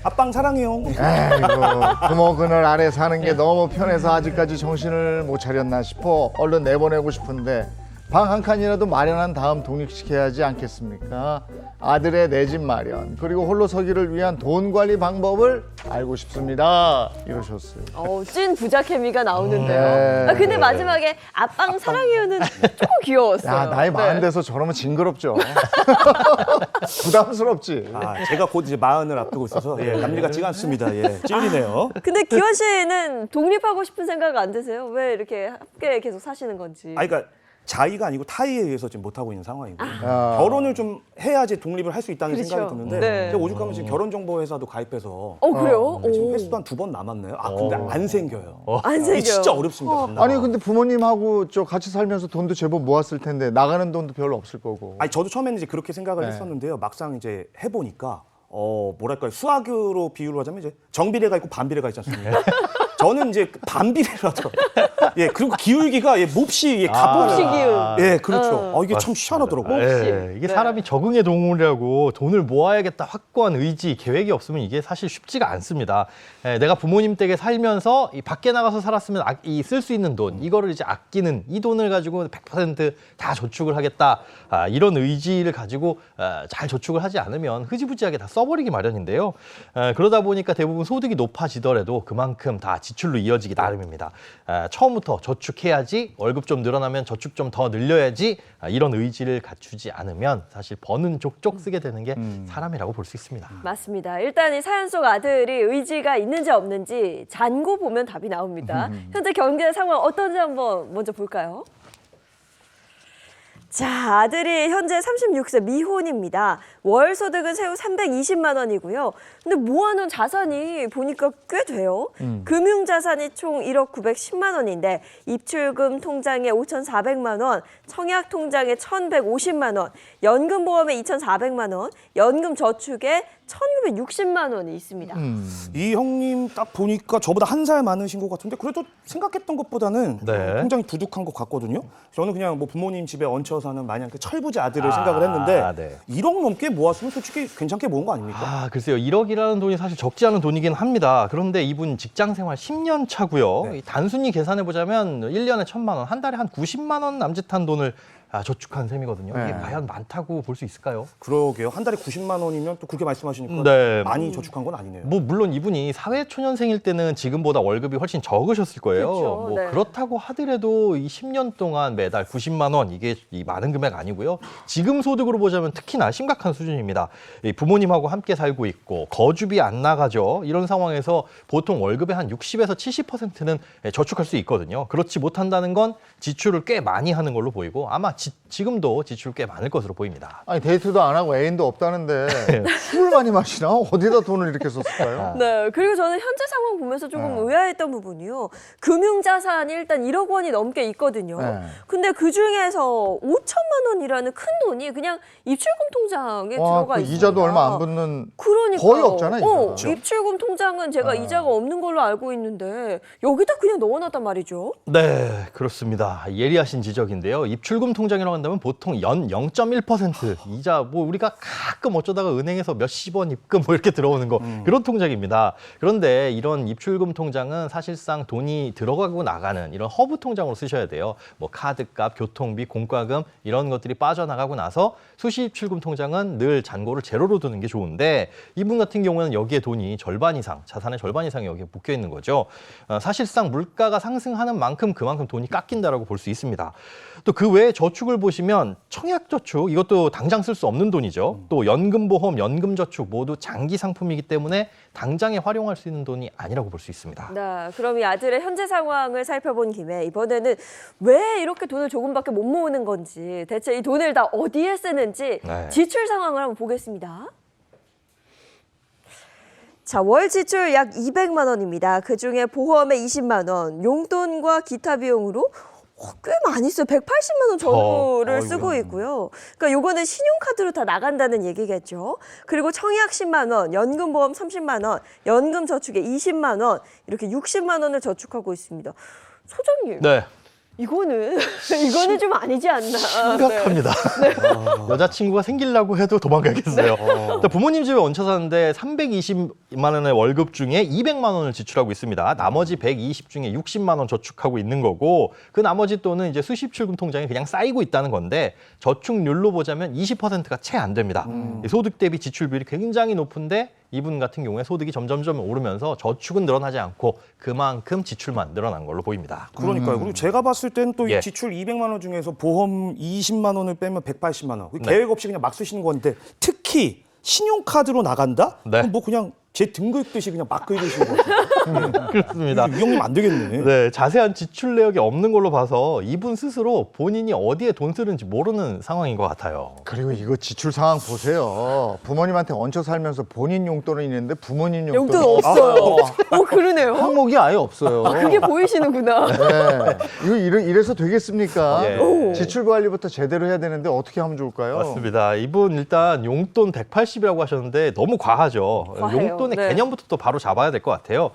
아빵 사랑해요. 에이고 부모 그늘 아래 사는 게 너무 편해서 아직까지 정신을 못 차렸나 싶어. 얼른 내보내고 싶은데 방 한 칸이라도 마련한 다음 독립시켜야지 않겠습니까? 아들의 내 집 마련 그리고 홀로 서기를 위한 돈 관리 방법을 알고 싶습니다. 이러셨어요. 찐 부자 케미가 나오는데요. 네. 아, 근데 마지막에 아빵 사랑해요는 조금 귀여웠어요. 야 나이 많은 네. 데서 저러면 징그럽죠. 부담스럽지. 아, 제가 곧 이제 40을 앞두고 있어서 남일 같지가 않습니다. 예, 찔리네요. 근데 기원 씨는 독립하고 싶은 생각 안 드세요? 왜 이렇게 함께 계속 사시는 건지. 아니, 그러니까 자의가 아니고 타의에 의해서 지금 못 하고 있는 상황이고 아. 결혼을 좀 해야지 독립을 할 수 있다는 그렇죠. 생각이 드는데 네. 제가 오죽하면 지금 결혼정보회사도 가입해서 그래요? 지금 오. 횟수도 한 2번 남았네요. 아, 근데 안 생겨요. 안 이게 생겨요. 진짜 어렵습니다. 아니 근데 부모님하고 저 같이 살면서 돈도 제법 모았을 텐데 나가는 돈도 별로 없을 거고. 아니, 저도 처음에는 이제 그렇게 생각을 네. 했었는데요. 막상 이제 해보니까 뭐랄까요, 수학으로 비유를 하자면 이제 정비례가 있고 반비례가 있지 않습니까? 저는 이제 반비례를 하더라고요. 예, 그리고 기울기가 몹시 가보는. 몹시 기울. 예, 그렇죠. 이게 참 희한하더라고요. 예, 이게 네. 사람이 적응의 동물이라고 돈을 모아야겠다 확고한 의지, 계획이 없으면 이게 사실 쉽지가 않습니다. 예, 내가 부모님 댁에 살면서 이 밖에 나가서 살았으면 쓸 수 있는 돈, 이거를 이제 아끼는 이 돈을 가지고 100%다 저축을 하겠다. 이런 의지를 가지고 잘 저축을 하지 않으면 흐지부지하게 다 써버리기 마련인데요. 그러다 보니까 대부분 소득이 높아지더라도 그만큼 다 지출로 이어지기 나름입니다. 처음부터 저축해야지, 월급 좀 늘어나면 저축 좀 더 늘려야지, 이런 의지를 갖추지 않으면 사실 버는 족족 쓰게 되는 게 사람이라고 볼 수 있습니다. 맞습니다. 일단 이 사연 속 아들이 의지가 있는지 없는지 잔고 보면 답이 나옵니다. 현재 경제 상황 어떤지 한번 먼저 볼까요? 자, 아들이 현재 36세 미혼입니다. 월 소득은 세후 320만 원이고요. 근데 모아놓은 자산이 보니까 꽤 돼요. 금융자산이 총 1억 910만 원인데 입출금 통장에 5,400만 원, 청약 통장에 1,150만 원, 연금보험에 2,400만 원, 연금 저축에 1,960만 원이 있습니다. 이 형님 딱 보니까 저보다 한 살 많으신 것 같은데 그래도 생각했던 것보다는 네. 굉장히 두둑한 것 같거든요. 저는 그냥 뭐 부모님 집에 얹혀 사는 마냥 그 철부지 아들을 생각을 했는데 네. 1억 넘게 모았으면 솔직히 괜찮게 모은 거 아닙니까? 글쎄요. 1억이라는 돈이 사실 적지 않은 돈이긴 합니다. 그런데 이분 직장 생활 10년 차고요. 네. 단순히 계산해 보자면 1년에 1,000만 원, 한 달에 한 90만 원 남짓한 돈을 저축한 셈이거든요. 이게 네. 과연 많다고 볼 수 있을까요? 그러게요. 한 달에 90만 원이면 또 그렇게 말씀하시니까 네. 많이 저축한 건 아니네요. 뭐 물론 이분이 사회초년생일 때는 지금보다 월급이 훨씬 적으셨을 거예요. 그렇죠. 뭐 네. 그렇다고 하더라도 이 10년 동안 매달 90만 원 이게 이 많은 금액 아니고요. 지금 소득으로 보자면 특히나 심각한 수준입니다. 이 부모님하고 함께 살고 있고 거주비 안 나가죠. 이런 상황에서 보통 월급의 한 60에서 70%는 저축할 수 있거든요. 그렇지 못한다는 건 지출을 꽤 많이 하는 걸로 보이고 아마 지금도 지출 꽤 많을 것으로 보입니다. 아니 데이트도 안 하고 애인도 없다는데 술을 많이 마시나? 어디다 돈을 이렇게 썼을까요? 네, 그리고 저는 현재 상황 보면서 조금 의아했던 부분이요. 금융자산이 일단 1억 원이 넘게 있거든요. 네. 근데 그 중에서 5천 5천만 원이라는 큰 돈이 그냥 입출금 통장에 와, 들어가 그 있습니다. 이자도 얼마 안 붙는 그러니까요. 거의 없잖아요, 이자가. 그렇죠. 입출금 통장은 제가 이자가 없는 걸로 알고 있는데 여기다 그냥 넣어놨단 말이죠. 네, 그렇습니다. 예리하신 지적인데요. 입출금 통장이라고 한다면 보통 연 0.1% 이자 뭐 우리가 가끔 어쩌다가 은행에서 몇십 원 입금 뭐 이렇게 들어오는 거 그런 통장입니다. 그런데 이런 입출금 통장은 사실상 돈이 들어가고 나가는 이런 허브 통장으로 쓰셔야 돼요. 뭐 카드값, 교통비, 공과금 이런 것들이 빠져나가고 나서 수시입출금 통장은 늘 잔고를 제로로 두는 게 좋은데 이분 같은 경우는 여기에 돈이 절반 이상, 자산의 절반 이상이 여기에 묶여 있는 거죠. 사실상 물가가 상승하는 만큼 그만큼 돈이 깎인다라고 볼 수 있습니다. 또 그 외에 저축을 보시면 청약저축 이것도 당장 쓸 수 없는 돈이죠. 또 연금보험, 연금저축 모두 장기 상품이기 때문에 당장에 활용할 수 있는 돈이 아니라고 볼 수 있습니다. 네, 그럼 이 아들의 현재 상황을 살펴본 김에 이번에는 왜 이렇게 돈을 조금밖에 못 모으는 건지 대체 이 돈을 다 어디에 쓰는지 네. 지출 상황을 한번 보겠습니다. 자, 월 지출 약 200만 원입니다. 그중에 보험에 20만 원, 용돈과 기타 비용으로 꽤 많이 써요. 180만 원 전후를 아이고야. 쓰고 있고요. 그러니까 요거는 신용카드로 다 나간다는 얘기겠죠. 그리고 청약 10만 원, 연금보험 30만 원, 연금저축에 20만 원, 이렇게 60만 원을 저축하고 있습니다. 소장님, 네. 이거는 좀 아니지 않나. 심각합니다. 여자친구가 생기려고 해도 도망가겠어요. 일단 부모님 집에 얹혀 사는데 320만 원의 월급 중에 200만 원을 지출하고 있습니다. 나머지 120 중에 60만 원 저축하고 있는 거고 그 나머지 돈은 이제 수시출금 통장에 그냥 쌓이고 있다는 건데 저축률로 보자면 20%가 채 안 됩니다. 소득 대비 지출 비율이 굉장히 높은데 이분 같은 경우에 소득이 점점점 오르면서 저축은 늘어나지 않고 그만큼 지출만 늘어난 걸로 보입니다. 그러니까요. 그리고 제가 봤을 때는 또 이 예. 지출 200만 원 중에서 보험 20만 원을 빼면 180만 원. 네. 계획 없이 그냥 막 쓰시는 건데 특히 신용카드로 나간다? 네. 그럼 뭐 그냥 제 등 긁듯이 그냥 막 긁으시는 거 같아요. 그렇습니다. 이 형님 안 되겠네. 네, 자세한 지출 내역이 없는 걸로 봐서 이분 스스로 본인이 어디에 돈 쓰는지 모르는 상황인 것 같아요. 그리고 이거 지출 상황 보세요. 부모님한테 얹혀 살면서 본인 용돈은 있는데 부모님 용돈 용돈은 없어요. 그러네요. 항목이 아예 없어요. 그게 보이시는구나. 네. 이거 이래서 되겠습니까? 예. 지출 관리부터 제대로 해야 되는데 어떻게 하면 좋을까요? 맞습니다. 이분 일단 용돈 180이라고 하셨는데 너무 과하죠. 과해요. 용돈의 네. 개념부터 또 바로 잡아야 될 것 같아요.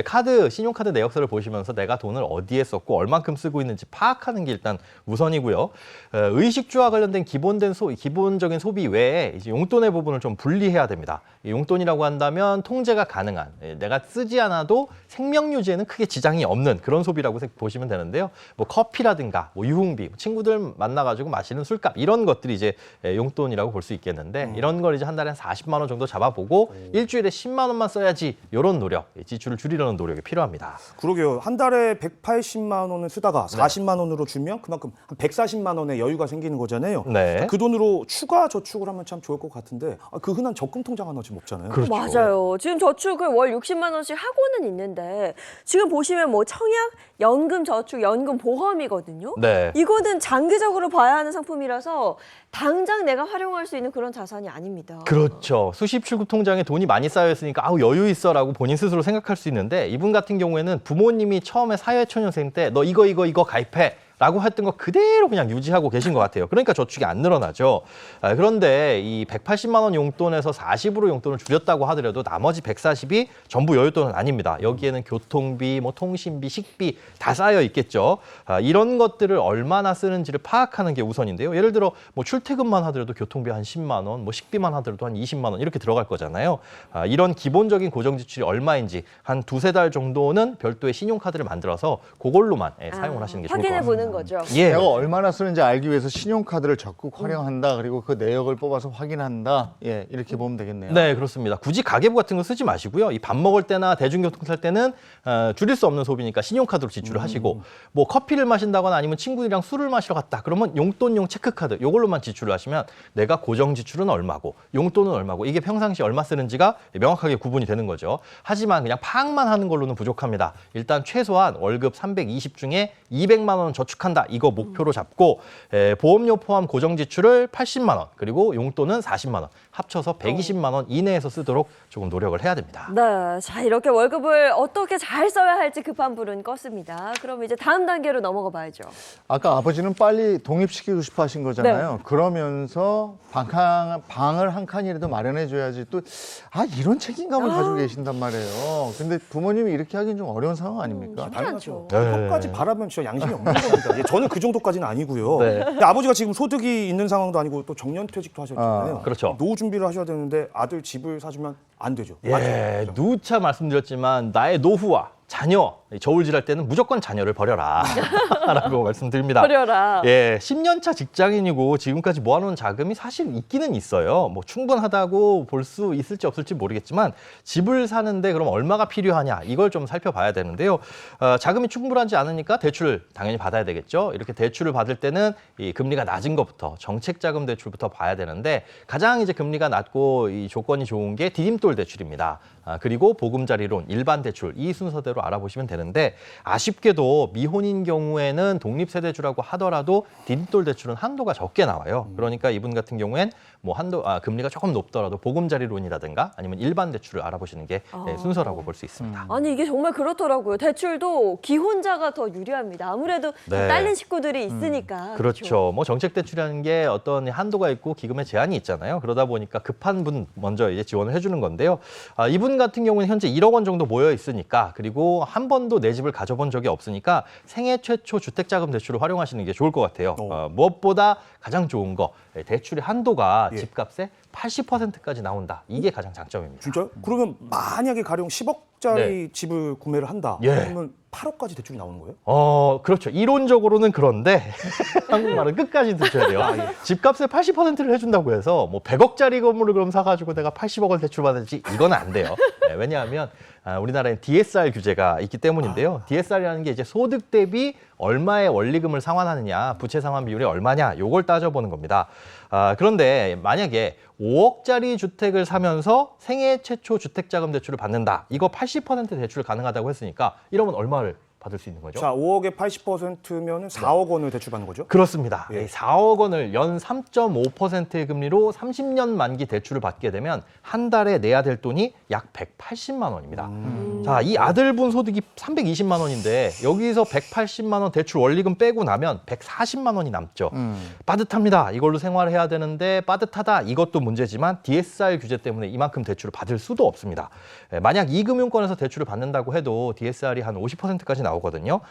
카드, 신용카드 내역서를 보시면서 내가 돈을 어디에 썼고 얼만큼 쓰고 있는지 파악하는 게 일단 우선이고요. 의식주와 관련된 기본적인 소비 외에 이제 용돈의 부분을 좀 분리해야 됩니다. 이 용돈이라고 한다면 통제가 가능한 내가 쓰지 않아도 생명 유지에는 크게 지장이 없는 그런 소비라고 보시면 되는데요. 뭐 커피라든가 뭐 유흥비, 친구들 만나가지고 마시는 술값 이런 것들이 이제 용돈이라고 볼 수 있겠는데 이런 걸 이제 한 달에 한 40만 원 정도 잡아보고 일주일에 10만 원만 써야지 이런 노력, 지출을 줄이려는 노력이 필요합니다. 그러게요. 한 달에 180만 원을 쓰다가 40만 원으로 주면 그만큼 한 140만 원의 여유가 생기는 거잖아요. 네. 그 돈으로 추가 저축을 하면 참 좋을 것 같은데 그 흔한 적금 통장 하나 지금 없잖아요. 그렇죠. 맞아요. 지금 저축을 월 60만 원씩 하고는 있는데 지금 보시면 뭐 청약, 연금 저축, 연금 보험이거든요. 네. 이거는 장기적으로 봐야 하는 상품이라서 당장 내가 활용할 수 있는 그런 자산이 아닙니다. 그렇죠. 수십출금 통장에 돈이 많이 쌓여 있으니까 아우 여유 있어라고 본인 스스로 생각할 수 있는데 이분 같은 경우에는 부모님이 처음에 사회초년생 때 너 이거 가입해. 라고 했던 거 그대로 그냥 유지하고 계신 것 같아요. 그러니까 저축이 안 늘어나죠. 그런데 이 180만 원 용돈에서 40으로 용돈을 줄였다고 하더라도 나머지 140이 전부 여윳돈은 아닙니다. 여기에는 교통비, 뭐 통신비, 식비 다 쌓여 있겠죠. 이런 것들을 얼마나 쓰는지를 파악하는 게 우선인데요. 예를 들어 뭐 출퇴근만 하더라도 교통비 한 10만 원, 뭐 식비만 하더라도 한 20만 원 이렇게 들어갈 거잖아요. 이런 기본적인 고정 지출이 얼마인지 한 두세 달 정도는 별도의 신용카드를 만들어서 그걸로만 사용을 하시는 게 좋을 것 확인해 같습니다. 보는 거죠. 예. 내가 얼마나 쓰는지 알기 위해서 신용카드를 적극 활용한다. 그리고 그 내역을 뽑아서 확인한다. 예, 이렇게 보면 되겠네요. 네, 그렇습니다. 굳이 가계부 같은 거 쓰지 마시고요. 이 밥 먹을 때나 대중교통 탈 때는 줄일 수 없는 소비니까 신용카드로 지출을 하시고 뭐 커피를 마신다거나 아니면 친구들이랑 술을 마시러 갔다. 그러면 용돈용 체크카드 이걸로만 지출을 하시면 내가 고정 지출은 얼마고 용돈은 얼마고 이게 평상시 얼마 쓰는지가 명확하게 구분이 되는 거죠. 하지만 그냥 파악만 하는 걸로는 부족합니다. 일단 최소한 월급 320 중에 200만 원 저축 저축한다. 이거 목표로 잡고 보험료 포함 고정 지출을 80만 원 그리고 용돈은 40만 원 합쳐서 120만 원 이내에서 쓰도록 조금 노력을 해야 됩니다. 네, 자 이렇게 월급을 어떻게 잘 써야 할지 급한 불은 껐습니다. 그럼 이제 다음 단계로 넘어가 봐야죠. 아까 아버지는 빨리 독립시키고 싶어 하신 거잖아요. 그러면서 방을 한 칸이라도 마련해 줘야지 또 이런 책임감을 가지고 계신단 말이에요. 근데 부모님이 이렇게 하긴 좀 어려운 상황 아닙니까? 당연하죠. 형까지 바라면 진짜 양심이 없는 겁니다. 예, 저는 그 정도까지는 아니고요. 네. 근데 아버지가 지금 소득이 있는 상황도 아니고 또 정년퇴직도 하셨잖아요. 그렇죠. 노후 준비를 하셔야 되는데 아들 집을 사주면 안 되죠. 예, 누차 말씀드렸지만 나의 노후와 자녀, 저울질할 때는 무조건 자녀를 버려라 라고 말씀드립니다. 버려라. 예, 10년 차 직장인이고 지금까지 모아놓은 자금이 사실 있기는 있어요. 뭐 충분하다고 볼 수 있을지 없을지 모르겠지만 집을 사는데 그럼 얼마가 필요하냐 이걸 좀 살펴봐야 되는데요. 자금이 충분하지 않으니까 대출을 당연히 받아야 되겠죠. 이렇게 대출을 받을 때는 이 금리가 낮은 것부터 정책자금 대출부터 봐야 되는데 가장 이제 금리가 낮고 이 조건이 좋은 게 디딤돌 대출입니다. 그리고 보금자리론, 일반 대출 이 순서대로 알아보시면 되는데 아쉽게도 미혼인 경우에는 독립세대주라고 하더라도 디딤돌 대출은 한도가 적게 나와요. 그러니까 이분 같은 경우엔 뭐 금리가 조금 높더라도 보금자리론이라든가 아니면 일반 대출을 알아보시는 게 순서라고 볼 수 있습니다. 아니 이게 정말 그렇더라고요. 대출도 기혼자가 더 유리합니다. 아무래도 네. 딸린 식구들이 있으니까. 그렇죠. 뭐 정책 대출이라는 게 어떤 한도가 있고 기금의 제한이 있잖아요. 그러다 보니까 급한 분 먼저 이제 지원을 해주는 건데요. 이분 같은 경우는 현재 1억 원 정도 모여 있으니까 그리고 한 번도 내 집을 가져본 적이 없으니까 생애 최초 주택자금 대출을 활용하시는 게 좋을 것 같아요. 무엇보다 가장 좋은 거 대출의 한도가 예. 집값의 80%까지 나온다. 이게 가장 장점입니다. 진짜요? 그러면 만약에 가령 10억짜리 집을 구매를 한다. 예. 그러면 8억까지 대출이 나오는 거예요? 그렇죠. 이론적으로는 그런데 한국말은 끝까지 드셔야 돼요. 집값의 80%를 해준다고 해서 뭐 100억짜리 건물을 그럼 사가지고 내가 80억을 대출받을지 이건 안 돼요. 네, 왜냐하면 우리나라엔 DSR 규제가 있기 때문인데요. DSR이라는 게 이제 소득 대비 얼마의 원리금을 상환하느냐, 부채 상환 비율이 얼마냐, 요걸 따져보는 겁니다. 그런데 만약에 5억짜리 주택을 사면서 생애 최초 주택자금 대출을 받는다. 이거 80% 대출 가능하다고 했으니까 이러면 얼마를 받을 수 있는 거죠? 자, 5억에 80%면은 4억 원을 대출받는 거죠? 그렇습니다. 예. 4억 원을 연 3.5%의 금리로 30년 만기 대출을 받게 되면 한 달에 내야 될 돈이 약 180만 원입니다. 자, 이 아들분 소득이 320만 원인데 여기서 180만 원 대출 원리금 빼고 나면 140만 원이 남죠. 빠듯합니다. 이걸로 생활해야 되는데 빠듯하다. 이것도 문제지만 DSR 규제 때문에 이만큼 대출을 받을 수도 없습니다. 만약 이 금융권에서 대출을 받는다고 해도 DSR이 한 50%까지 나오거든요.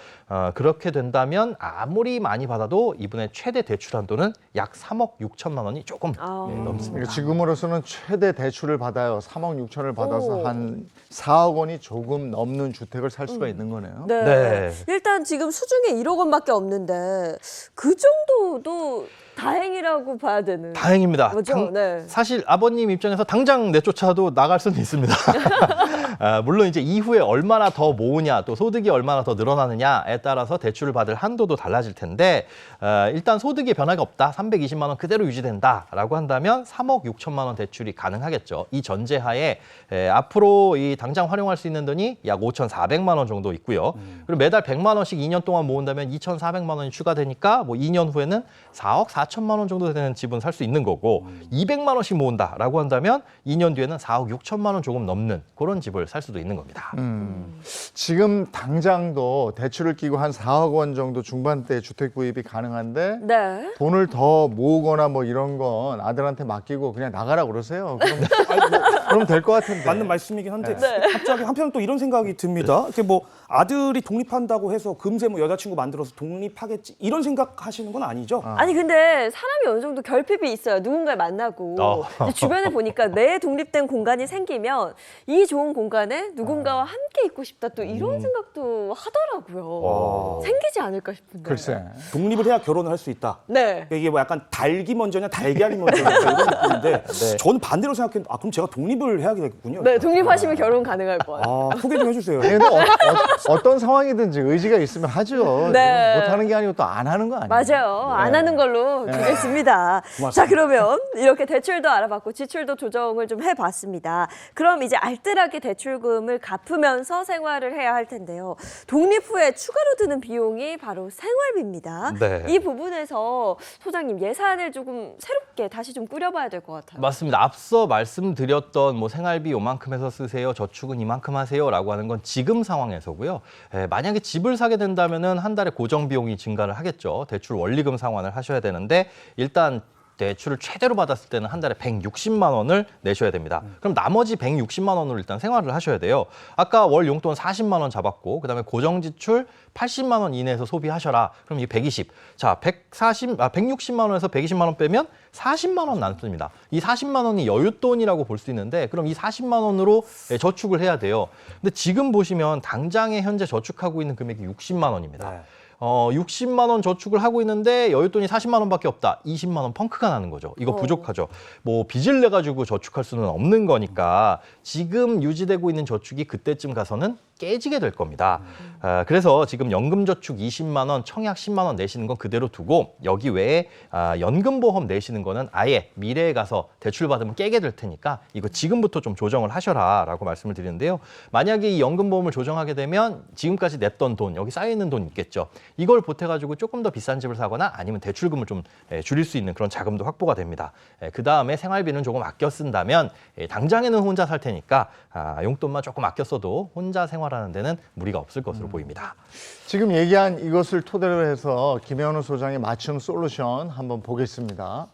그렇게 된다면 아무리 많이 받아도 이분의 최대 대출 한도는 약 3억 6천만 원이 조금 넘습니다. 그러니까 지금으로서는 최대 대출을 받아요. 3억 6천을 받아서 한 4억 원이 조금 넘는 주택을 살 수가 있는 거네요. 네. 네. 일단 지금 수중에 1억 원밖에 없는데 그 정도도 다행이라고 봐야 되는. 다행입니다. 그렇죠? 네. 사실 아버님 입장에서 당장 내쫓아도 나갈 수는 있습니다. 물론 이제 이후에 얼마나 더 모으냐, 또 소득이 얼마나 더 늘어나느냐에 따라서 대출을 받을 한도도 달라질 텐데 일단 소득에 변화가 없다, 320만 원 그대로 유지된다라고 한다면 3억 6천만 원 대출이 가능하겠죠. 이 전제하에 앞으로 이 당장 활용할 수 있는 돈이 약 5,400만 원 정도 있고요. 그리고 매달 100만 원씩 2년 동안 모은다면 2,400만 원이 추가되니까 뭐 2년 후에는 4억 4천만 원 정도 되는 집은 살 수 있는 거고 200만 원씩 모은다라고 한다면 2년 뒤에는 4억 6천만 원 조금 넘는 그런 집을 살 수도 있는 겁니다. 지금 당장도 대출을 끼고 한 4억 원 정도 중반대 주택 구입이 가능한데 네. 돈을 더 모으거나 뭐 이런 건 아들한테 맡기고 그냥 나가라 그러세요. 그럼 될 것 같은데. 맞는 말씀이긴 한데 갑자기 한편 또 이런 생각이 듭니다. 이렇게 뭐 아들이 독립한다고 해서 금세 뭐 여자친구 만들어서 독립하겠지 이런 생각하시는 건 아니죠? 아니 근데 사람이 어느 정도 결핍이 있어요. 누군가를 만나고 이제 주변에 보니까 내 독립된 공간이 생기면 이 좋은 공간에 누군가와 함께 있고 싶다 또 이런 생각도 하더라고요. 생기지 않을까 싶은데. 글쎄. 독립을 해야 결혼을 할 수 있다. 네. 이게 뭐 약간 닭이 먼저냐 달걀이 먼저냐 이런 느낌인데 저는 반대로 생각했는데 그럼 제가 독립을 해야 되겠군요. 네, 독립하시면 결혼 가능할 거예요. 소개 좀 해주세요. 근데 어떤 상황이든지 의지가 있으면 하죠. 네. 못 하는 게 아니고 또 안 하는 거 아니에요? 맞아요. 안 하는 걸로 되겠습니다. 자, 그러면 이렇게 대출도 알아봤고 지출도 조정을 좀 해봤습니다. 그럼 이제 알뜰하게 대출금을 갚으면서 생활을 해야 할 텐데요. 독립 후에 추가로 드는 비용이 바로 생활비입니다. 네. 이 부분에서 소장님 예산을 조금 새롭게 다시 좀 꾸려봐야 될 것 같아요. 맞습니다. 앞서 말씀드렸던 뭐 생활비 요만큼 해서 쓰세요, 저축은 이만큼 하세요라고 하는 건 지금 상황에서고요. 만약에 집을 사게 된다면은 한 달에 고정 비용이 증가를 하겠죠. 대출 원리금 상환을 하셔야 되는데 일단 대출을 최대로 받았을 때는 한 달에 160만 원을 내셔야 됩니다. 그럼 나머지 160만 원으로 일단 생활을 하셔야 돼요. 아까 월 용돈 40만 원 잡았고 그다음에 고정 지출 80만 원 이내에서 소비하셔라. 그럼 이게 120. 자, 160만 원에서 120만 원 빼면 40만 원 남습니다. 이 40만 원이 여윳돈이라고 볼 수 있는데 그럼 이 40만 원으로 저축을 해야 돼요. 근데 지금 보시면 당장에 현재 저축하고 있는 금액이 60만 원입니다. 네. 60만 원 저축을 하고 있는데 여윳돈이 40만 원밖에 없다. 20만 원 펑크가 나는 거죠. 이거 부족하죠. 뭐 빚을 내 가지고 저축할 수는 없는 거니까 지금 유지되고 있는 저축이 그때쯤 가서는 깨지게 될 겁니다. 그래서 지금 연금저축 20만 원, 청약 10만 원 내시는 건 그대로 두고 여기 외에 연금보험 내시는 거는 아예 미래에 가서 대출 받으면 깨게 될 테니까 이거 지금부터 좀 조정을 하셔라라고 말씀을 드리는데요. 만약에 이 연금보험을 조정하게 되면 지금까지 냈던 돈, 여기 쌓여있는 돈 있겠죠. 이걸 보태가지고 조금 더 비싼 집을 사거나 아니면 대출금을 좀 줄일 수 있는 그런 자금도 확보가 됩니다. 그다음에 생활비는 조금 아껴 쓴다면 당장에는 혼자 살 테니까 용돈만 조금 아껴 써도 혼자 생활하는 데는 무리가 없을 것으로 보입니다. 지금 얘기한 이것을 토대로 해서 김현우 소장의 맞춤 솔루션 한번 보겠습니다.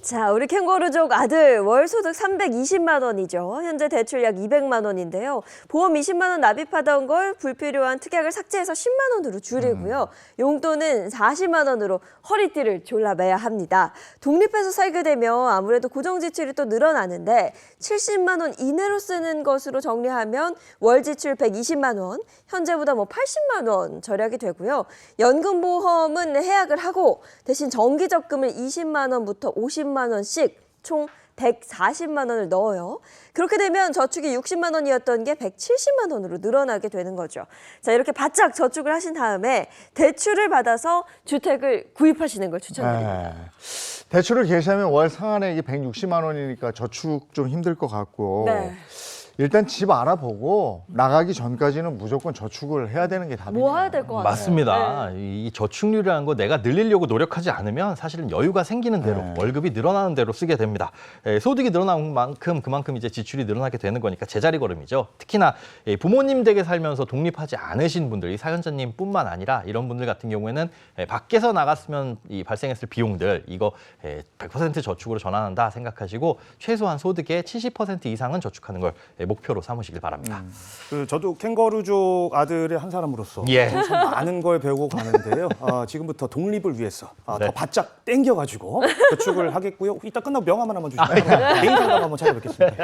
자, 우리 캥거루족 아들 월 소득 320만 원이죠. 현재 대출 약 200만 원인데요. 보험 20만 원 납입하던 걸 불필요한 특약을 삭제해서 10만 원으로 줄이고요. 용돈은 40만 원으로 허리띠를 졸라매야 합니다. 독립해서 살게 되면 아무래도 고정 지출이 또 늘어나는데 70만 원 이내로 쓰는 것으로 정리하면 월 지출 120만 원, 현재보다 뭐 80만 원 절약이 되고요. 연금보험은 해약을 하고 대신 정기적금을 20만 원부터 50만 원씩 총 140만 원을 넣어요. 그렇게 되면 저축이 60만 원이었던 게 170만 원으로 늘어나게 되는 거죠. 자, 이렇게 바짝 저축을 하신 다음에 대출을 받아서 주택을 구입하시는 걸 추천드립니다. 네. 대출을 개시하면 월 상한액이 160만 원이니까 저축 좀 힘들 것 같고 네. 일단 집 알아보고 나가기 전까지는 무조건 저축을 해야 되는 게 답이에요. 모아야 될 것 같아요. 맞습니다. 이 저축률이라는 거 내가 늘리려고 노력하지 않으면 사실은 여유가 생기는 대로 월급이 늘어나는 대로 쓰게 됩니다. 소득이 늘어나는 만큼 그만큼 이제 지출이 늘어나게 되는 거니까 제자리 걸음이죠. 특히나 부모님 댁에 살면서 독립하지 않으신 분들, 이 사연자님뿐만 아니라 이런 분들 같은 경우에는 밖에서 나갔으면 이 발생했을 비용들 이거 100% 저축으로 전환한다 생각하시고 최소한 소득의 70% 이상은 저축하는 걸 목표로 삼으시길 바랍니다. 저도 캥거루족 아들의 한 사람으로서 예. 참 많은 걸 배우고 가는데요. 지금부터 독립을 위해서 네. 더 바짝 땡겨가지고 저축을 하겠고요. 이따 끝나고 명함 하나만 주시면 개인 상담 한번 찾아뵙겠습니다.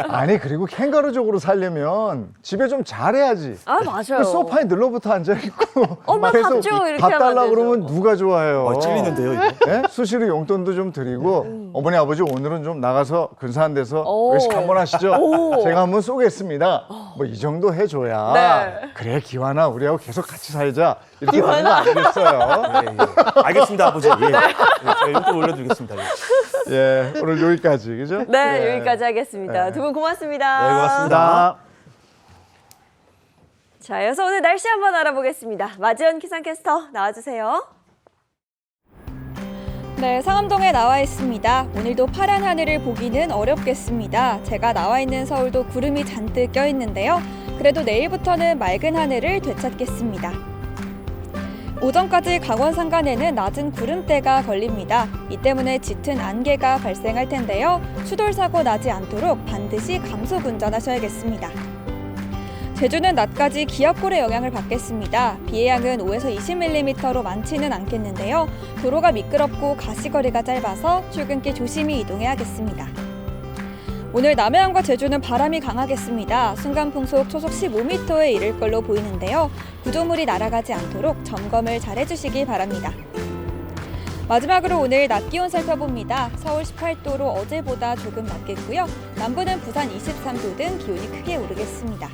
아니 그리고 캥거루족으로 살려면 집에 좀 잘해야지. 아, 맞아요. 그 소파에 늘러붙어 앉아있고 엄마 그래서 밥 줘, 이렇게 밥 하면 달라 안 되죠. 그러면 누가 좋아해요. 찔리는데요, 이거. 네? 수시로 용돈도 좀 드리고 어머니 아버지 오늘은 좀 나가서 근사한 데서 오. 외식 한번 하시죠. 오. 제가 한번 쏘겠습니다. 뭐 이 정도 해줘야 네. 그래 기환아 우리하고 계속 같이 살자 이렇게 하는 거 아니겠어요? 예. 알겠습니다, 아버지. 예. 제가 용돈 올려드리겠습니다. 예. 예, 오늘 여기까지 그죠? 네, 예. 여기까지 하겠습니다. 네. 두 분 고맙습니다. 네, 고맙습니다. 자, 이어서 오늘 날씨 한번 알아보겠습니다. 마지연 기상캐스터 나와주세요. 네, 상암동에 나와 있습니다. 오늘도 파란 하늘을 보기는 어렵겠습니다. 제가 나와 있는 서울도 구름이 잔뜩 껴 있는데요. 그래도 내일부터는 맑은 하늘을 되찾겠습니다. 오전까지 강원 산간에는 낮은 구름대가 걸립니다. 이 때문에 짙은 안개가 발생할 텐데요. 추돌 사고 나지 않도록 반드시 감속 운전하셔야겠습니다. 제주는 낮까지 기압골의 영향을 받겠습니다. 비의 양은 5에서 20mm로 많지는 않겠는데요. 도로가 미끄럽고 가시거리가 짧아서 출근길 조심히 이동해야겠습니다. 오늘 남해안과 제주는 바람이 강하겠습니다. 순간풍속 초속 15m에 이를 걸로 보이는데요. 구조물이 날아가지 않도록 점검을 잘 해주시기 바랍니다. 마지막으로 오늘 낮 기온 살펴봅니다. 서울 18도로 어제보다 조금 낮겠고요. 남부는 부산 23도 등 기온이 크게 오르겠습니다.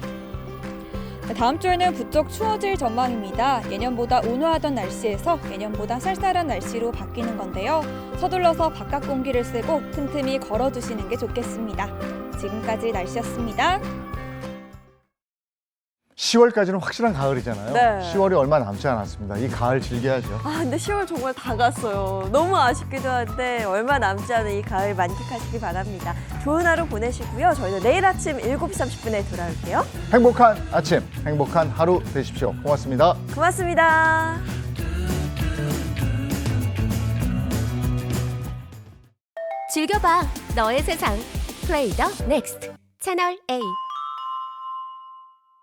다음 주에는 부쩍 추워질 전망입니다. 예년보다 온화하던 날씨에서 내년보다 쌀쌀한 날씨로 바뀌는 건데요. 서둘러서 바깥 공기를 쐬고 틈틈이 걸어두시는 게 좋겠습니다. 지금까지 날씨였습니다. 10월까지는 확실한 가을이잖아요. 네. 10월이 얼마 남지 않았습니다. 이 가을 즐겨야죠. 아, 근데 10월 정말 다 갔어요. 너무 아쉽기도 한데 얼마 남지 않은 이 가을 만끽하시기 바랍니다. 좋은 하루 보내시고요. 저희는 내일 아침 7시 30분에 돌아올게요. 행복한 아침, 행복한 하루 되십시오. 고맙습니다. 고맙습니다. 즐겨봐 너의 세상 플레이 더 넥스트 채널 A.